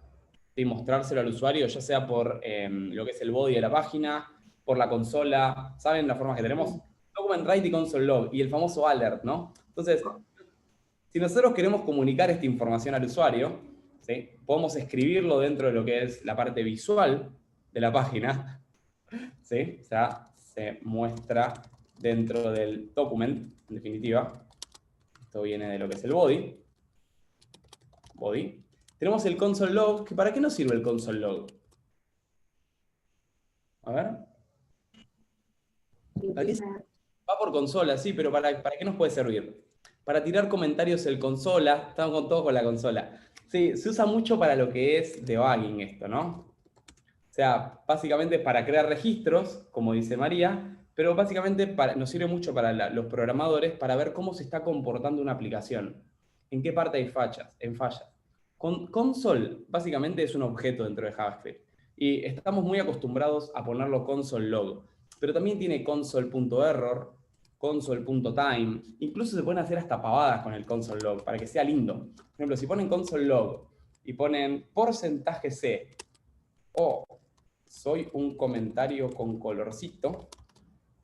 De mostrárselo al usuario, ya sea por lo que es el body de la página, por la consola. ¿Saben las formas que tenemos? Document write y console log, y el famoso alert, ¿no? Entonces, si nosotros queremos comunicar esta información al usuario, ¿sí?, podemos escribirlo dentro de lo que es la parte visual de la página, ¿sí? O sea, se muestra dentro del document, en definitiva. Esto viene de lo que es el body. Body. Tenemos el console log, que ¿para qué nos sirve el console log? A ver. ¿Para qué? Va por consola, sí, pero ¿para qué nos puede servir? Para tirar comentarios en consola. Estamos con todo con la consola. Sí, se usa mucho para lo que es debugging esto, ¿no? O sea, básicamente para crear registros, como dice María, pero básicamente nos sirve mucho para los programadores para ver cómo se está comportando una aplicación. En qué parte hay fallas. Console básicamente es un objeto dentro de JavaScript. Y estamos muy acostumbrados a ponerlo console log. Pero también tiene console.error, console.time. Incluso se pueden hacer hasta pavadas con el console log para que sea lindo. Por ejemplo, si ponen console log y ponen porcentaje C o soy un comentario con colorcito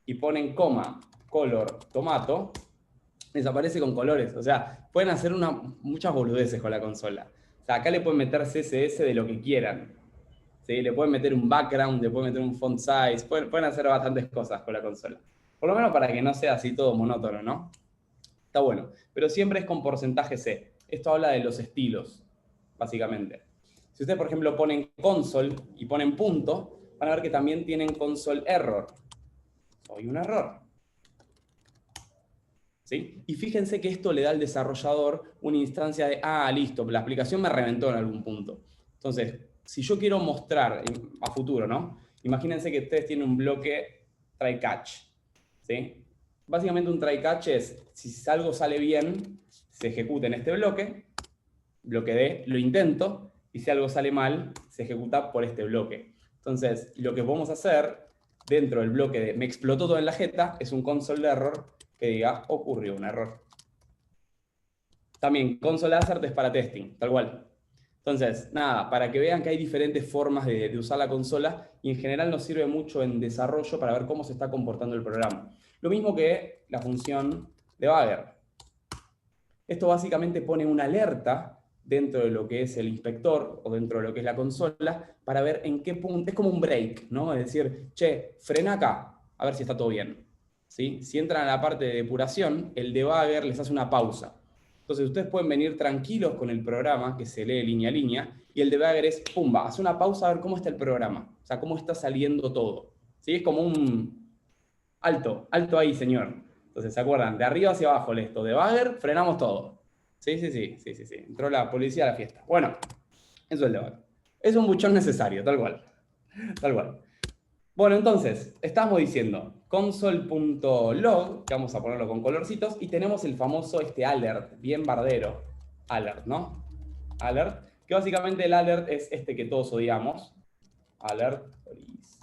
y ponen coma, color, tomato, desaparece con colores. O sea, pueden hacer muchas boludeces con la consola. O sea, acá le pueden meter CSS de lo que quieran. ¿Sí? Le pueden meter un background, le pueden meter un font size, pueden hacer bastantes cosas con la consola. Por lo menos para que no sea así todo monótono, ¿no? Está bueno. Pero siempre es con porcentaje C. Esto habla de los estilos, básicamente. Si ustedes, por ejemplo, ponen console y ponen punto, van a ver que también tienen console error. Soy un error. ¿sí? Y fíjense que esto le da al desarrollador una instancia de, listo, la aplicación me reventó en algún punto. Entonces, si yo quiero mostrar a futuro, ¿no? Imagínense que ustedes tienen un bloque try catch, ¿sí? Básicamente un try catch es, si algo sale bien, se ejecuta en este bloque D, lo intento, y si algo sale mal, se ejecuta por este bloque. Entonces, lo que podemos hacer dentro del bloque de me explotó todo en la jeta es un console error que diga ocurrió un error. También console assert es para testing, tal cual. Entonces, nada, para que vean que hay diferentes formas de usar la consola y en general nos sirve mucho en desarrollo para ver cómo se está comportando el programa. Lo mismo que la función debugger. Esto básicamente pone una alerta dentro de lo que es el inspector o dentro de lo que es la consola para ver en qué punto, es como un break, ¿no? Es decir, che, frena acá, a ver si está todo bien. ¿Sí? Si entran a la parte de depuración, el debugger les hace una pausa. Entonces ustedes pueden venir tranquilos con el programa que se lee línea a línea y el debugger es, pumba, hace una pausa a ver cómo está el programa, o sea, cómo está saliendo todo. ¿Sí? Es como un alto, alto ahí, señor. Entonces, ¿se acuerdan? De arriba hacia abajo, esto, debugger, frenamos todo. Sí. Entró la policía a la fiesta. Bueno, eso es el debugger. Es un buchón necesario, tal cual. Tal cual. Bueno, entonces, estamos diciendo console.log, que vamos a ponerlo con colorcitos, y tenemos el famoso alert, bien bardero. Alert, ¿no? Alert, que básicamente el alert es este que todos odiamos. Alert, olis.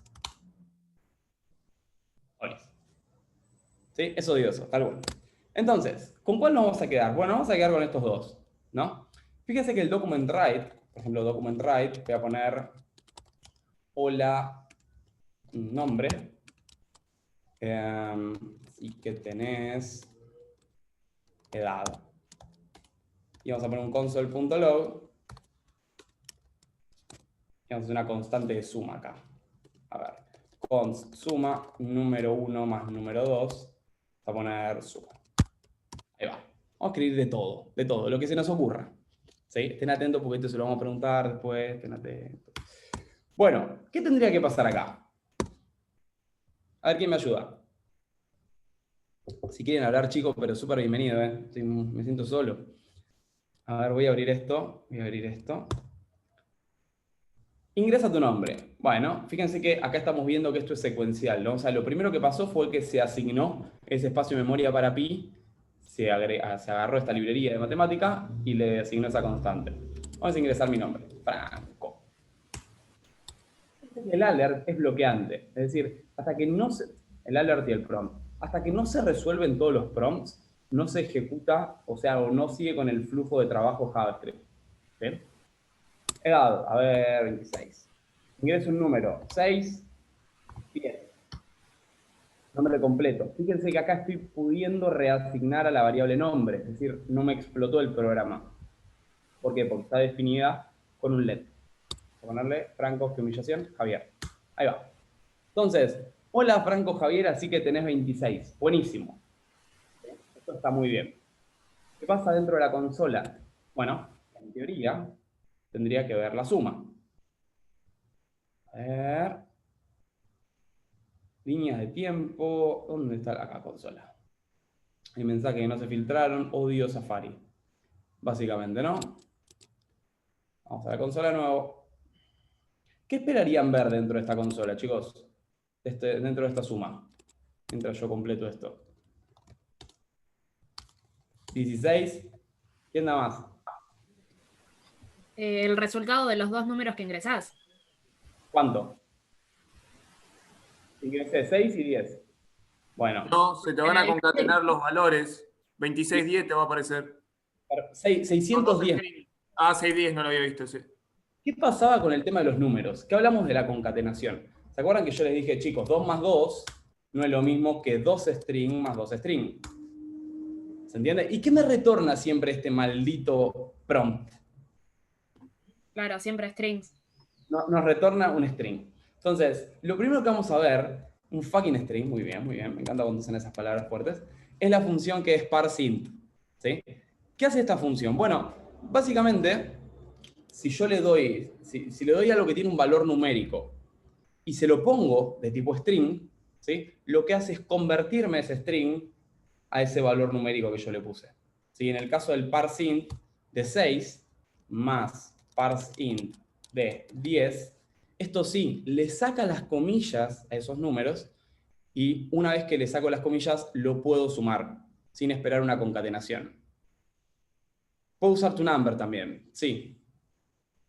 ¿Sí? Es odioso, tal cual. Entonces, ¿con cuál nos vamos a quedar? Bueno, vamos a quedar con estos dos, ¿no? Fíjense que el document write, por ejemplo, document write, voy a poner hola, nombre, y que tenés edad. Y vamos a poner un console.log y vamos a hacer una constante de suma acá. A ver, const suma número 1 más número 2, vamos a poner suma. Ahí va. Vamos a escribir de todo, lo que se nos ocurra. ¿Sí? Estén atentos porque esto se lo vamos a preguntar después, estén atentos. Bueno, ¿qué tendría que pasar acá? A ver quién me ayuda. Si quieren hablar, chicos, pero súper bienvenido, ¿eh? Me siento solo. A ver, voy a abrir esto. Ingresa tu nombre. Bueno, fíjense que acá estamos viendo que esto es secuencial, ¿no? O sea, lo primero que pasó fue que se asignó ese espacio de memoria para pi, se agarró esta librería de matemática y le asignó esa constante. Vamos a ingresar mi nombre, Franco. El alert es bloqueante, es decir, hasta que no se... El alert y el prompt. Hasta que no se resuelven todos los prompts, no se ejecuta, o sea, o no sigue con el flujo de trabajo JavaScript. ¿Bien? Edad, a ver, 26. Ingreso un número, 6, 10. Nombre completo. Fíjense que acá estoy pudiendo reasignar a la variable nombre, es decir, no me explotó el programa. ¿Por qué? Porque está definida con un let. Voy a ponerle Franco, qué humillación, Javier. Ahí va. Entonces, hola Franco Javier, así que tenés 26. Buenísimo. Esto está muy bien. ¿Qué pasa dentro de la consola? Bueno, en teoría, tendría que ver la suma. A ver. Líneas de tiempo. ¿Dónde está la consola? Hay mensajes que no se filtraron. Odio Safari. Básicamente, ¿no? Vamos a la consola de nuevo. ¿Qué esperarían ver dentro de esta consola, chicos? Dentro de esta suma. Mientras yo completo esto. 16. ¿Quién da más? El resultado de los dos números que ingresás. ¿Cuánto? Ingresé 6 y 10. Bueno. No, se te van a concatenar los valores. 26, 10 te va a aparecer. 610. Ah, 610 no lo había visto, sí. ¿Qué pasaba con el tema de los números? ¿Qué hablamos de la concatenación? ¿Se acuerdan que yo les dije, chicos, 2 más 2 no es lo mismo que 2 string más 2 string? ¿Se entiende? ¿Y qué me retorna siempre este maldito prompt? Claro, siempre strings. Nos retorna un string. Entonces, lo primero que vamos a ver, un fucking string, muy bien, me encanta cuando usan esas palabras fuertes, es la función que es parseInt. ¿Sí? ¿Qué hace esta función? Bueno, básicamente, si yo le doy, si le doy algo que tiene un valor numérico y se lo pongo de tipo string, ¿sí? Lo que hace es convertirme ese string a ese valor numérico que yo le puse. ¿Sí? En el caso del parseInt de 6 más parseInt de 10, esto sí, le saca las comillas a esos números y una vez que le saco las comillas lo puedo sumar sin esperar una concatenación. Puedo usar toNumber también, sí.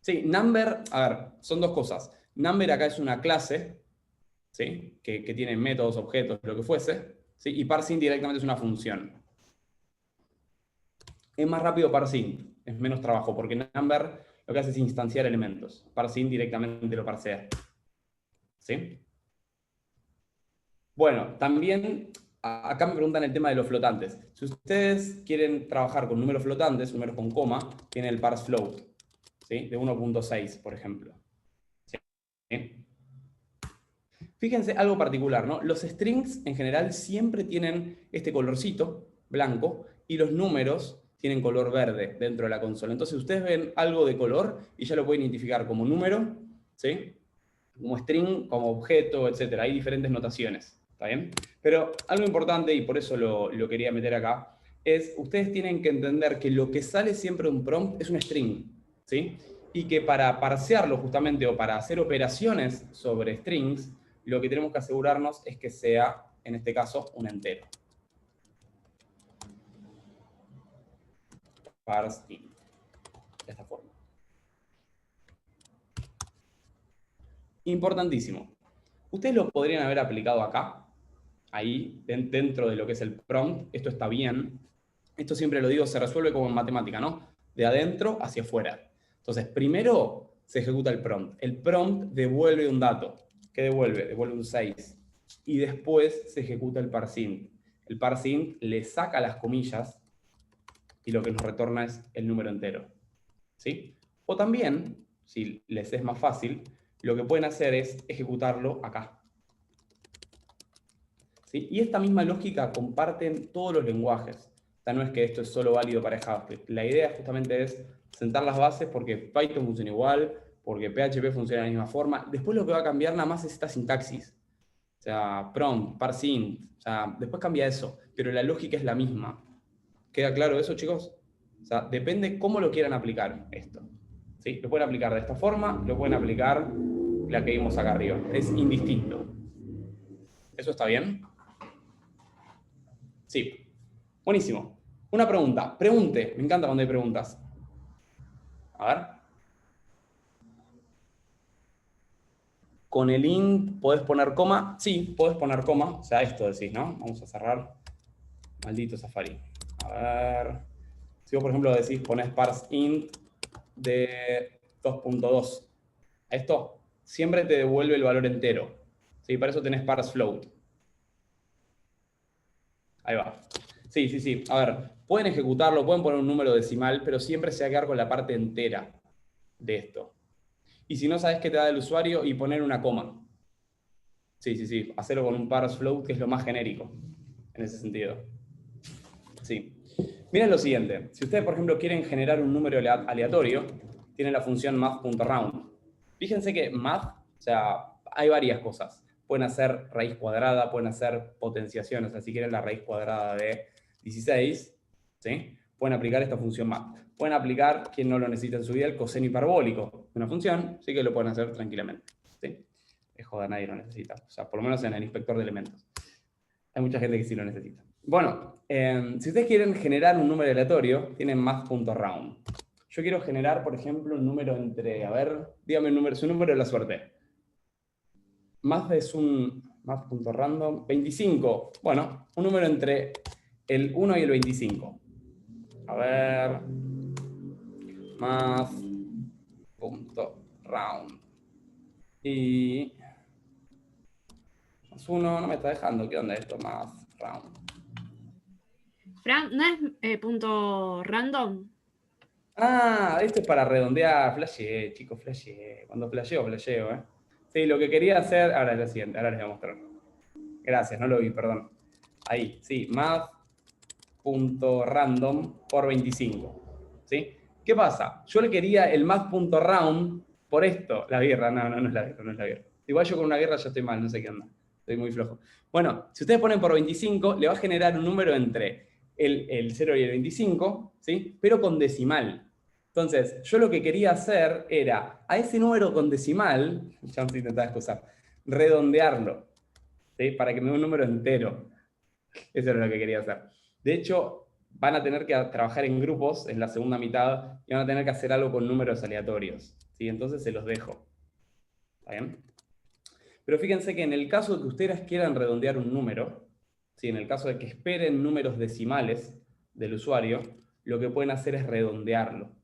Sí, number, a ver, son dos cosas. Number acá es una clase, ¿sí? que tiene métodos, objetos, lo que fuese, ¿sí? Y parseInt directamente es una función. Es más rápido parseInt, es menos trabajo, porque number lo que hace es instanciar elementos. ParseInt directamente lo parsea. ¿Sí? Bueno, también acá me preguntan el tema de los flotantes. Si ustedes quieren trabajar con números flotantes, números con coma, tiene el parseFloat, ¿sí? De 1.6, por ejemplo. ¿Sí? Fíjense algo particular, ¿no? Los strings en general siempre tienen este colorcito blanco y los números tienen color verde dentro de la consola. Entonces ustedes ven algo de color y ya lo pueden identificar como número, ¿sí? Como string, como objeto, etc. Hay diferentes notaciones, ¿está bien? Pero algo importante, y por eso lo quería meter acá, es ustedes tienen que entender que lo que sale siempre de un prompt es un string, ¿sí? Y que para parsearlo justamente o para hacer operaciones sobre strings, lo que tenemos que asegurarnos es que sea, en este caso, un entero. parseInt, de esta forma. Importantísimo. Ustedes lo podrían haber aplicado acá, ahí, dentro de lo que es el prompt. Esto está bien. Esto siempre lo digo, se resuelve como en matemática, ¿no? De adentro hacia afuera. Entonces, primero se ejecuta el prompt. El prompt devuelve un dato. ¿Qué devuelve? Devuelve un 6. Y después se ejecuta el parseInt. El parseInt le saca las comillas y lo que nos retorna es el número entero. ¿Sí? O también, si les es más fácil, lo que pueden hacer es ejecutarlo acá. ¿Sí? Y esta misma lógica comparten todos los lenguajes. O sea, no es que esto es solo válido para JavaScript. La idea justamente es sentar las bases porque Python funciona igual, porque PHP funciona de la misma forma. Después lo que va a cambiar nada más es esta sintaxis. O sea, prompt, parseInt. O sea, después cambia eso, pero la lógica es la misma. ¿Queda claro eso, chicos? O sea, depende cómo lo quieran aplicar esto. ¿Sí? Lo pueden aplicar de esta forma, lo pueden aplicar la que vimos acá arriba. Es indistinto. ¿Eso está bien? Sí. Buenísimo. Una pregunta. Pregunte. Me encanta cuando hay preguntas. A ver. ¿Con el int podés poner coma? Sí, podés poner coma. O sea, esto decís, ¿no? Vamos a cerrar. Maldito Safari. A ver. Si vos, por ejemplo, decís, ponés parseInt de 2.2. Esto siempre te devuelve el valor entero. ¿Sí? Para eso tenés parseFloat. Ahí va. Sí, sí, sí. A ver, pueden ejecutarlo, pueden poner un número decimal, pero siempre se va a quedar con la parte entera de esto. Y si no sabes qué te da el usuario, y poner una coma. Sí, sí, sí. Hacerlo con un parseFloat, que es lo más genérico en ese sentido. Sí. Miren lo siguiente. Si ustedes, por ejemplo, quieren generar un número aleatorio, tienen la función math.round. Fíjense que math, o sea, hay varias cosas. Pueden hacer raíz cuadrada, pueden hacer potenciación, o sea, si quieren la raíz cuadrada de 16, ¿sí? Pueden aplicar esta función math. Pueden aplicar, quien no lo necesita en su vida, el coseno hiperbólico, una función, sí que lo pueden hacer tranquilamente. ¿Sí? Es joda, nadie lo necesita. O sea, por lo menos en el inspector de elementos. Hay mucha gente que sí lo necesita. Bueno, si ustedes quieren generar un número aleatorio, tienen math.round. Yo quiero generar, por ejemplo, un número entre, a ver, dígame su número de la suerte. Math es un math.random, 25. Bueno, un número entre el 1 y el 25. A ver, math.round. Y más 1, no me está dejando. ¿Qué onda esto? Math.round. Fran, ¿no es punto random? Ah, esto es para redondear. Flasheé, chicos, flasheé. Cuando flasheo, ¿eh? Sí, lo que quería hacer, ahora es lo siguiente, ahora les voy a mostrar. Gracias, no lo vi, perdón. Ahí, sí, math.random por 25. ¿Sí? ¿Qué pasa? Yo le quería el math.round por esto. La birra, no es la birra, no es la birra. Igual yo con una birra ya estoy mal, no sé qué onda. estoy muy flojo. Bueno, si ustedes ponen por 25, le va a generar un número entre el 0 y el 25, ¿sí? Pero con decimal. Entonces, yo lo que quería hacer era, a ese número con decimal, ya vamos a intentar excusar, redondearlo, ¿sí? Para que me dé un número entero. Eso era lo que quería hacer. De hecho, van a tener que trabajar en grupos en la segunda mitad y van a tener que hacer algo con números aleatorios, ¿sí? Entonces se los dejo. ¿Está bien? Pero fíjense que en el caso de que ustedes quieran redondear un número, ¿sí? En el caso de que esperen números decimales del usuario, lo que pueden hacer es redondearlo,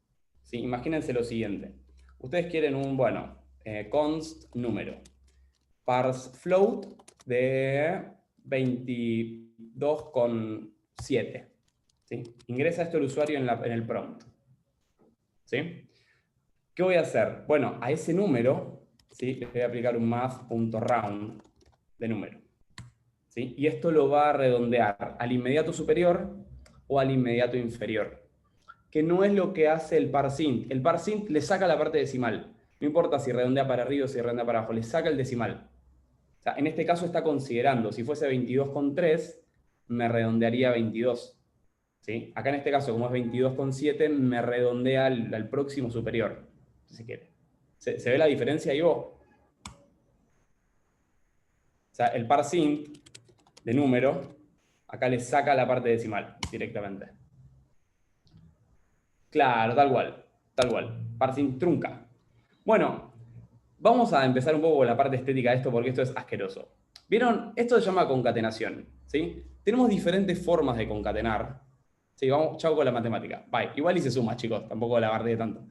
¿sí? Imagínense lo siguiente. Ustedes quieren un, bueno, const número, parse float de 22,7. ¿Sí? Ingresa esto el usuario en el prompt. ¿Sí? ¿Qué voy a hacer? Bueno, a ese número, ¿sí? Le voy a aplicar un math.round de número. ¿Sí? Y esto lo va a redondear al inmediato superior o al inmediato inferior. Que no es lo que hace el parseInt. El parseInt le saca la parte decimal. No importa si redondea para arriba o si redondea para abajo, le saca el decimal. O sea, en este caso está considerando, si fuese 22,3, me redondearía 22. ¿Sí? Acá en este caso, como es 22,7, me redondea al próximo superior, si se quiere. ¿Se ve la diferencia ahí vos? O sea, el parseInt de número, acá le saca la parte decimal directamente. Claro, tal cual, tal cual. ParseInt trunca. Bueno, vamos a empezar un poco con la parte estética de esto porque esto es asqueroso. ¿Vieron? Esto se llama concatenación, ¿sí? Tenemos diferentes formas de concatenar. Sí, vamos, chau con la matemática. Bye. Igual y se suma, chicos, tampoco la guardé tanto.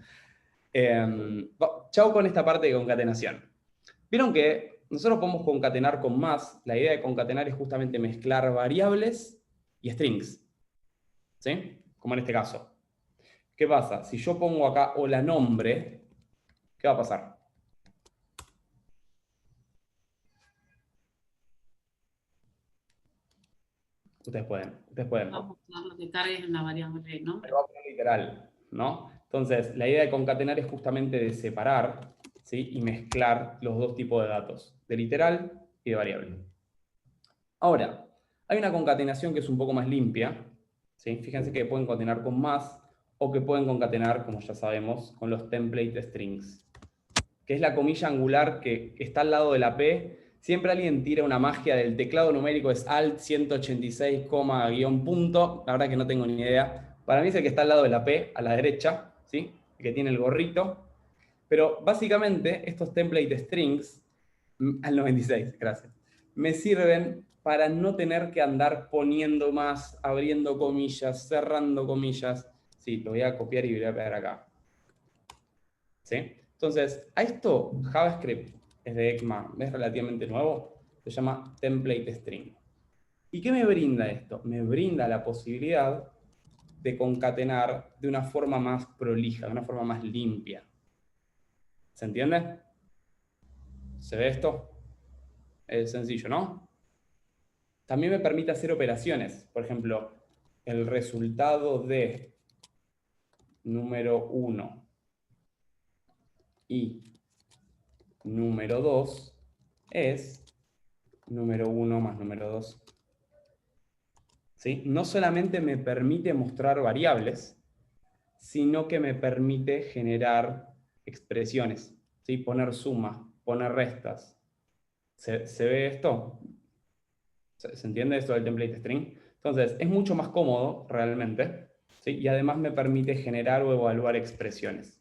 Chau con esta parte de concatenación. Vieron que nosotros podemos concatenar con más. La idea de concatenar es justamente mezclar variables y strings, ¿sí? Como en este caso. ¿Qué pasa? Si yo pongo acá hola nombre, ¿qué va a pasar? Ustedes pueden. Vamos a lo que cargues en la variable, ¿no? Pero va a poner literal, ¿no? Entonces, la idea de concatenar es justamente de separar, ¿sí? Y mezclar los dos tipos de datos, de literal y de variable. Ahora, hay una concatenación que es un poco más limpia, ¿sí? Fíjense que pueden concatenar con más o que pueden concatenar, como ya sabemos, con los template strings, que es la comilla angular que está al lado de la P. Siempre alguien tira una magia del teclado numérico, es alt 186, guión punto. La verdad que no tengo ni idea. Para mí es el que está al lado de la P, a la derecha, ¿sí? El que tiene el gorrito. Pero básicamente estos template strings, al 96, gracias, me sirven para no tener que andar poniendo más, abriendo comillas, cerrando comillas. Sí, lo voy a copiar y lo voy a pegar acá. ¿Sí? Entonces, a esto JavaScript es de ECMA, es relativamente nuevo, se llama template string. ¿Y qué me brinda esto? Me brinda la posibilidad de concatenar de una forma más prolija, de una forma más limpia. ¿Se entiende? ¿Se ve esto? Es sencillo, ¿no? También me permite hacer operaciones. Por ejemplo, el resultado de número 1 y número 2 es número 1 más número 2. ¿Sí? No solamente me permite mostrar variables, sino que me permite generar expresiones, ¿sí? Poner sumas, poner restas. ¿Se ve esto? ¿Se entiende esto del template string? Entonces, es mucho más cómodo realmente, ¿sí? Y además me permite generar o evaluar expresiones.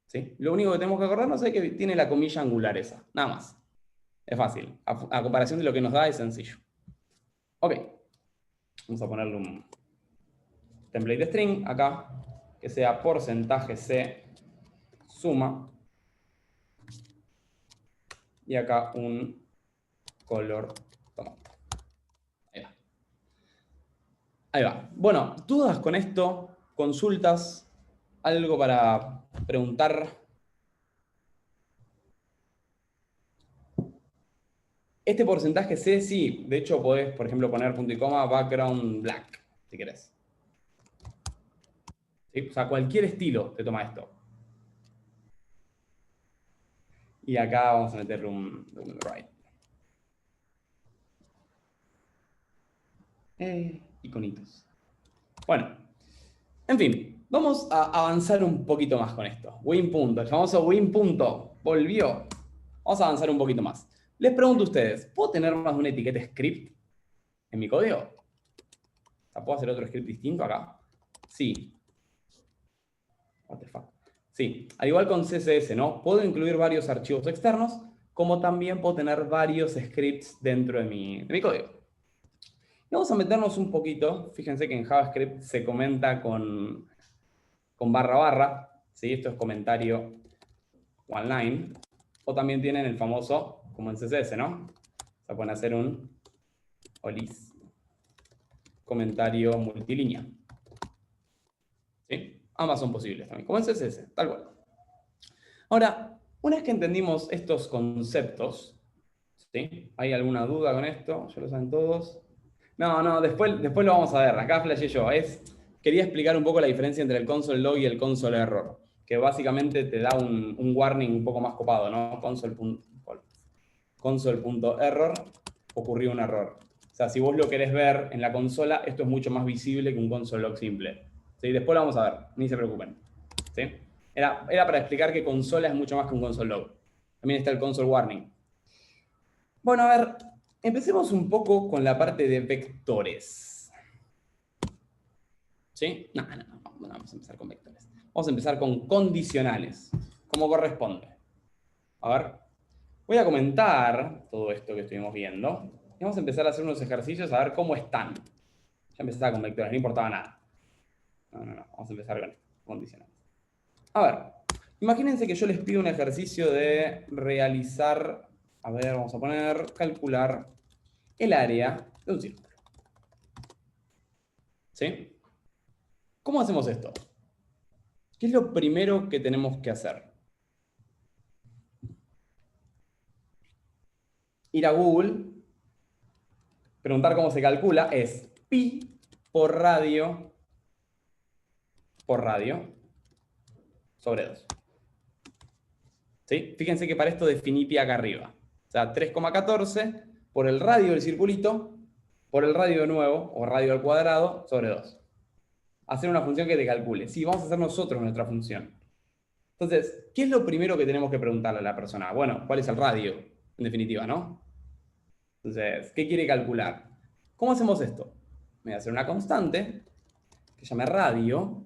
¿Sí? Lo único que tenemos que acordarnos es que tiene la comilla angular esa, nada más. Es fácil. A comparación de lo que nos da, es sencillo. Ok. Vamos a ponerle un template string acá, que sea porcentaje C suma. Y acá un color tomate. Ahí va. Ahí va. Bueno, ¿dudas con esto? ¿Consultas? ¿Algo para preguntar? Este porcentaje C, sí. De hecho, podés, por ejemplo, poner punto y coma, background black, si querés. ¿Sí? O sea, cualquier estilo te toma esto. Y acá vamos a meterle un right. Iconitos. Bueno, en fin, vamos a avanzar un poquito más con esto. Win punto, el famoso win punto, volvió. Vamos a avanzar un poquito más. Les pregunto a ustedes, ¿puedo tener más de una etiqueta script en mi código? O sea, ¿puedo hacer otro script distinto acá? Sí. What the fuck. Sí, al igual con CSS, ¿no? Puedo incluir varios archivos externos, como también puedo tener varios scripts dentro de mi código. Y vamos a meternos un poquito. Fíjense que en JavaScript se comenta con barra barra, ¿sí? Esto es comentario one line. O también tienen el famoso, como en CSS, ¿no? O sea, pueden hacer un olis, comentario multilínea. ¿Sí? Ambas son posibles también, como en CSS, tal cual. Ahora, una vez que entendimos estos conceptos, ¿sí? ¿Hay alguna duda con esto? ¿Ya lo saben todos? No, después lo vamos a ver. Acá flashé yo. Quería explicar un poco la diferencia entre el console log y el console error, que básicamente te da un warning un poco más copado, ¿no? Console.error, ocurrió un error. O sea, si vos lo querés ver en la consola, esto es mucho más visible que un console log simple. ¿Sí? Después lo vamos a ver, ni se preocupen. ¿Sí? Era para explicar que consola es mucho más que un console log. También está el console warning. Bueno, a ver, empecemos un poco con la parte de vectores. ¿Sí? No, vamos a empezar con vectores. Vamos a empezar con condicionales, como corresponde. A ver, voy a comentar todo esto que estuvimos viendo. Y vamos a empezar a hacer unos ejercicios a ver cómo están. Ya empezaba con vectores, no importaba nada. No, vamos a empezar con esto, condicionales. A ver, imagínense que yo les pido un ejercicio de realizar, a ver, vamos a poner, calcular el área de un círculo. ¿Sí? ¿Cómo hacemos esto? ¿Qué es lo primero que tenemos que hacer? Ir a Google, preguntar cómo se calcula, es pi por radio sobre 2. ¿Sí? Fíjense que para esto definí pi acá arriba. O sea, 3,14 por el radio del circulito, por el radio de nuevo, o radio al cuadrado, sobre 2. Hacer una función que te calcule. Sí, vamos a hacer nosotros nuestra función. Entonces, ¿qué es lo primero que tenemos que preguntarle a la persona? Bueno, ¿cuál es el radio? En definitiva, ¿no? Entonces, ¿qué quiere calcular? ¿Cómo hacemos esto? Me voy a hacer una constante que llame radio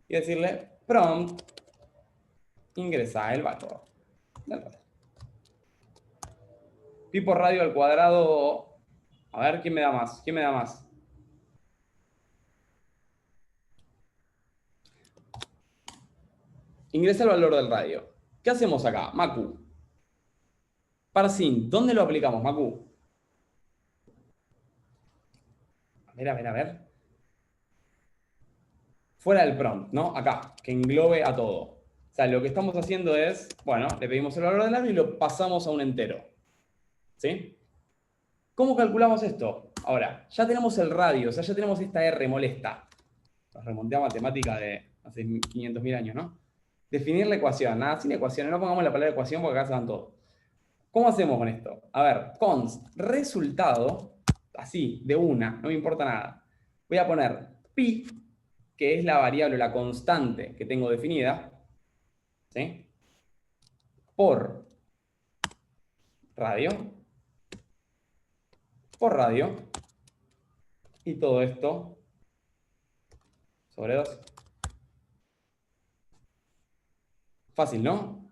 y decirle prompt, ingresa el valor del radio. Pi por radio al cuadrado. A ver, ¿quién me da más? ¿Quién me da más? Ingresa el valor del radio. ¿Qué hacemos acá? Macu. Parsing, ¿dónde lo aplicamos, Macu? A ver. Fuera del prompt, ¿no? Acá, que englobe a todo. O sea, lo que estamos haciendo es, bueno, le pedimos el valor del radio y lo pasamos a un entero. ¿Sí? ¿Cómo calculamos esto? Ahora, ya tenemos el radio, o sea, ya tenemos esta R molesta. Nos remonté a matemática de hace 500.000 años, ¿no? Definir la ecuación. Nada, sin ecuaciones. No pongamos la palabra ecuación porque acá se van todos. ¿Cómo hacemos con esto? A ver, const resultado, así, de una, no me importa nada. Voy a poner pi, que es la variable, la constante que tengo definida, ¿sí? Por radio, y todo esto sobre 2. Fácil, ¿no?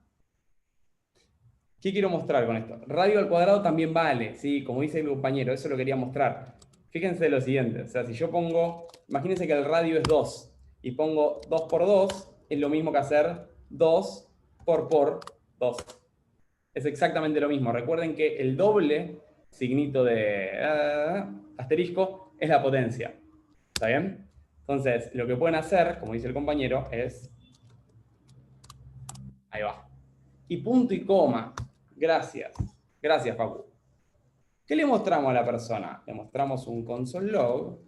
¿Qué quiero mostrar con esto? Radio al cuadrado también vale, ¿sí? Como dice mi compañero, eso lo quería mostrar. Fíjense lo siguiente, o sea, si yo pongo, imagínense que el radio es 2, y pongo 2 por 2, es lo mismo que hacer 2 por 2. Es exactamente lo mismo. Recuerden que el doble signito de asterisco es la potencia. ¿Está bien? Entonces, lo que pueden hacer, como dice el compañero, es... Ahí va. Y punto y coma. Gracias. Gracias, Facu. ¿Qué le mostramos a la persona? Le mostramos un console log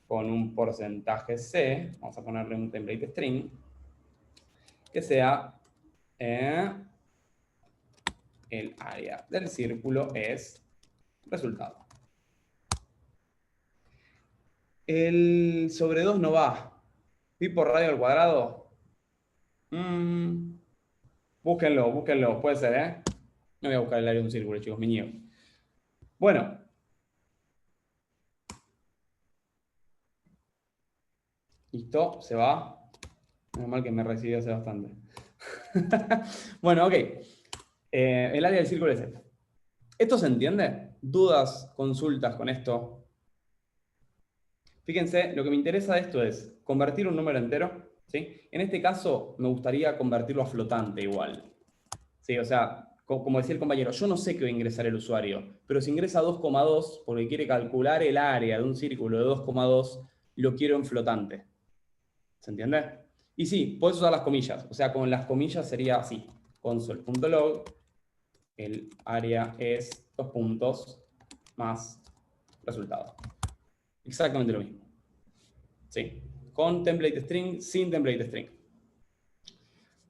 con un porcentaje C. Vamos a ponerle un template string. Que sea... el área del círculo es resultado. El sobre 2 no va. Pi por radio al cuadrado. Búsquenlo, búsquenlo. Puede ser, ¿eh? No voy a buscar el área de un círculo, chicos, me niego. Bueno. Listo, se va. Menos mal que me recibí hace bastante. Bueno, ok. El área del círculo es esta. ¿Esto se entiende? ¿Dudas, consultas con esto? Fíjense, lo que me interesa de esto es convertir un número entero, ¿sí? En este caso, me gustaría convertirlo a flotante igual. ¿Sí? O sea, como decía el compañero, yo no sé qué va a ingresar el usuario, pero si ingresa 2,2 porque quiere calcular el área de un círculo de 2,2, lo quiero en flotante. ¿Se entiende? Y sí, puedes usar las comillas. O sea, con las comillas sería así. Console.log, el área es 2 puntos más resultado. Exactamente lo mismo. ¿Sí? Con template string, sin template string.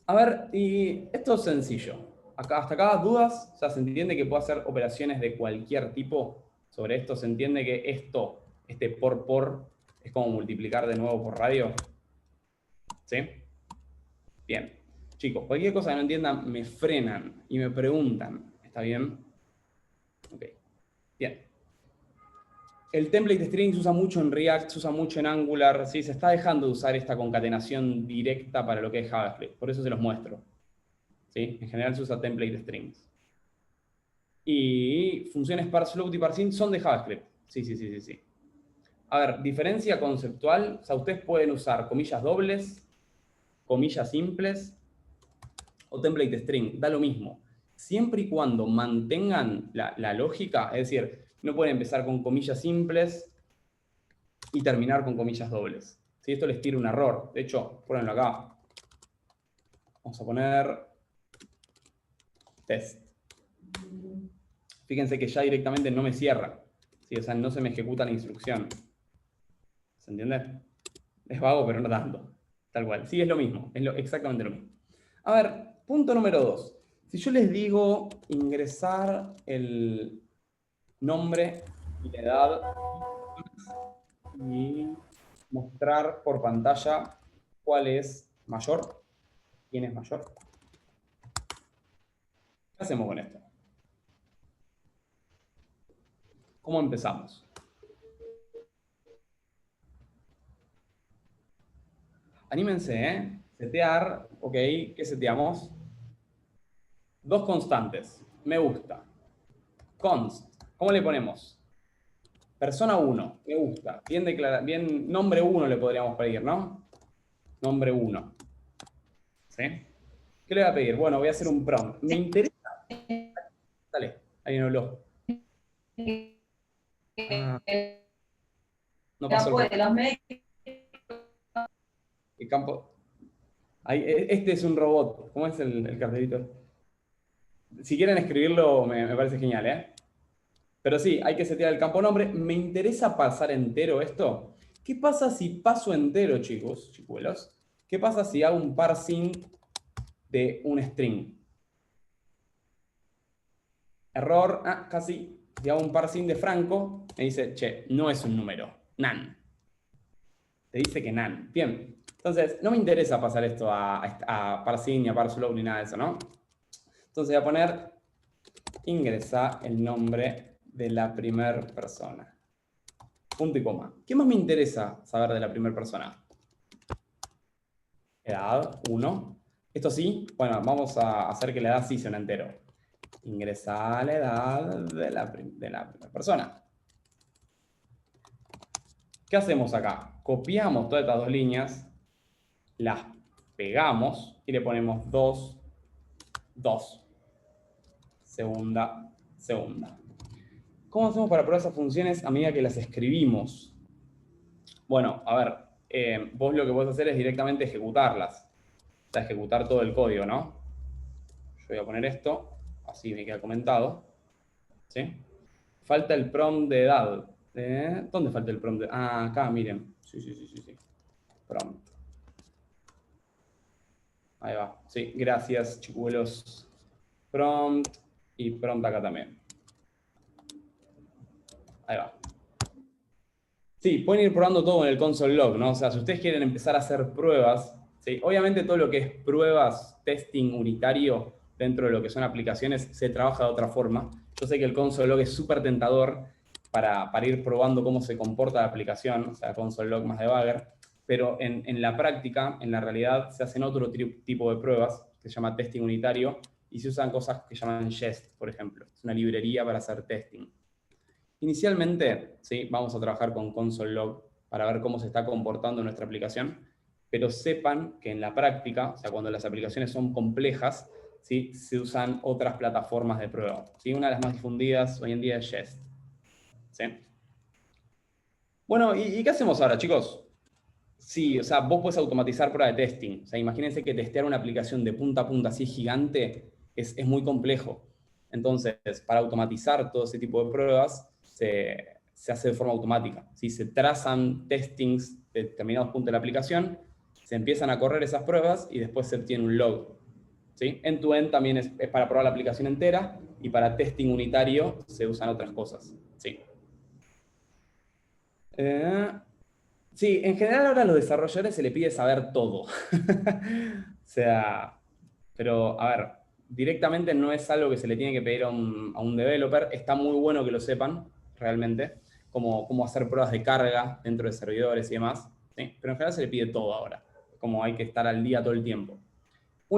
A ver, y esto es sencillo. Hasta acá, ¿dudas? O sea, ¿se entiende que puedo hacer operaciones de cualquier tipo sobre esto? ¿Se entiende que esto, este por, es como multiplicar de nuevo por radio? ¿Sí? Bien. Chicos, cualquier cosa que no entiendan, me frenan y me preguntan. ¿Está bien? Ok. Bien. El template string se usa mucho en React, se usa mucho en Angular. ¿Sí? Se está dejando de usar esta concatenación directa para lo que es JavaScript. Por eso se los muestro. ¿Sí? En general se usa template strings. Y funciones parseFloat y parseInt son de JavaScript. Sí. A ver, diferencia conceptual. O sea, ustedes pueden usar comillas dobles, comillas simples o template string. Da lo mismo. Siempre y cuando mantengan la lógica, es decir, no pueden empezar con comillas simples y terminar con comillas dobles. Si esto les tira un error, de hecho, pónganlo acá. Vamos a poner test. Fíjense que ya directamente no me cierra. ¿Sí? O sea, no se me ejecuta la instrucción. ¿Se entiende? Es vago, pero no tanto. Tal cual. Sí, es lo mismo. Es exactamente lo mismo. A ver, punto número 2. Si yo les digo ingresar el nombre y la edad y mostrar por pantalla cuál es mayor, quién es mayor. ¿Qué hacemos con esto? ¿Cómo empezamos? Anímense, ¿eh? Setear, ok, ¿qué seteamos? 2 constantes, me gusta. Const, ¿cómo le ponemos? Persona 1, me gusta. Bien, nombre 1 le podríamos pedir, ¿no? Nombre 1. ¿Sí? ¿Qué le voy a pedir? Bueno, voy a hacer un prompt. Me interesa. Dale, alguien habló. No pasó el campo. Ahí, este es un robot. ¿Cómo es el cartelito? Si quieren escribirlo, me parece genial, ¿eh? Pero sí, hay que setear el campo nombre. Me interesa pasar entero esto. ¿Qué pasa si paso entero, chicos, chicuelos? ¿Qué pasa si hago un parsing de un string? Error, casi. Si hago un parsing de Franco, me dice, che, no es un número, nan. Te dice que nan. Bien. Entonces, no me interesa pasar esto a parsing ni a parseFloat ni nada de eso, ¿no? Entonces voy a poner ingresa el nombre de la primera persona. Punto y coma. ¿Qué más me interesa saber de la primera persona? Edad, 1. Esto sí, bueno, vamos a hacer que la edad sí sea un entero. Ingresa la edad de la primera persona. ¿Qué hacemos acá? Copiamos todas estas 2 líneas, las pegamos y le ponemos 2, 2. Segunda. ¿Cómo hacemos para probar esas funciones a medida que las escribimos? Bueno, a ver, vos lo que podés hacer es directamente ejecutarlas. O sea, ejecutar todo el código, ¿no? Yo voy a poner esto, así me queda comentado. ¿Sí? Falta el prompt de edad. ¿Dónde falta el prompt de edad? Ah, acá, miren. Sí. Prompt. Ahí va. Sí, gracias, chicuelos. Prompt y prompt acá también. Ahí va. Sí, pueden ir probando todo en el console log, ¿no? O sea, si ustedes quieren empezar a hacer pruebas, ¿sí? Obviamente todo lo que es pruebas, testing unitario dentro de lo que son aplicaciones, se trabaja de otra forma. Yo sé que el console log es súper tentador para ir probando cómo se comporta la aplicación, o sea, console log más debugger, pero en la práctica, en la realidad, se hacen otro tipo de pruebas, que se llama testing unitario, y se usan cosas que llaman Jest, por ejemplo. Es una librería para hacer testing. Inicialmente, ¿sí? Vamos a trabajar con console log para ver cómo se está comportando nuestra aplicación, pero sepan que en la práctica, o sea, cuando las aplicaciones son complejas, ¿sí? Se usan otras plataformas de prueba, ¿sí? Una de las más difundidas hoy en día es Jest, ¿sí? Bueno, ¿y qué hacemos ahora, chicos? Sí, o sea, vos puedes automatizar prueba de testing. O sea, imagínense que testear una aplicación de punta a punta así gigante es muy complejo. Entonces, para automatizar todo ese tipo de pruebas, se hace de forma automática, ¿sí? Se trazan testings de determinados puntos de la aplicación, se empiezan a correr esas pruebas y después se obtiene un log, ¿sí? End-to-end también es para probar la aplicación entera y para testing unitario se usan otras cosas, ¿sí? Sí, en general ahora a los desarrolladores se les pide saber todo. O sea, pero a ver, directamente no es algo que se le tiene que pedir a un developer. Está muy bueno que lo sepan, realmente, cómo hacer pruebas de carga dentro de servidores y demás, ¿sí? Pero en general se le pide todo ahora, como hay que estar al día todo el tiempo.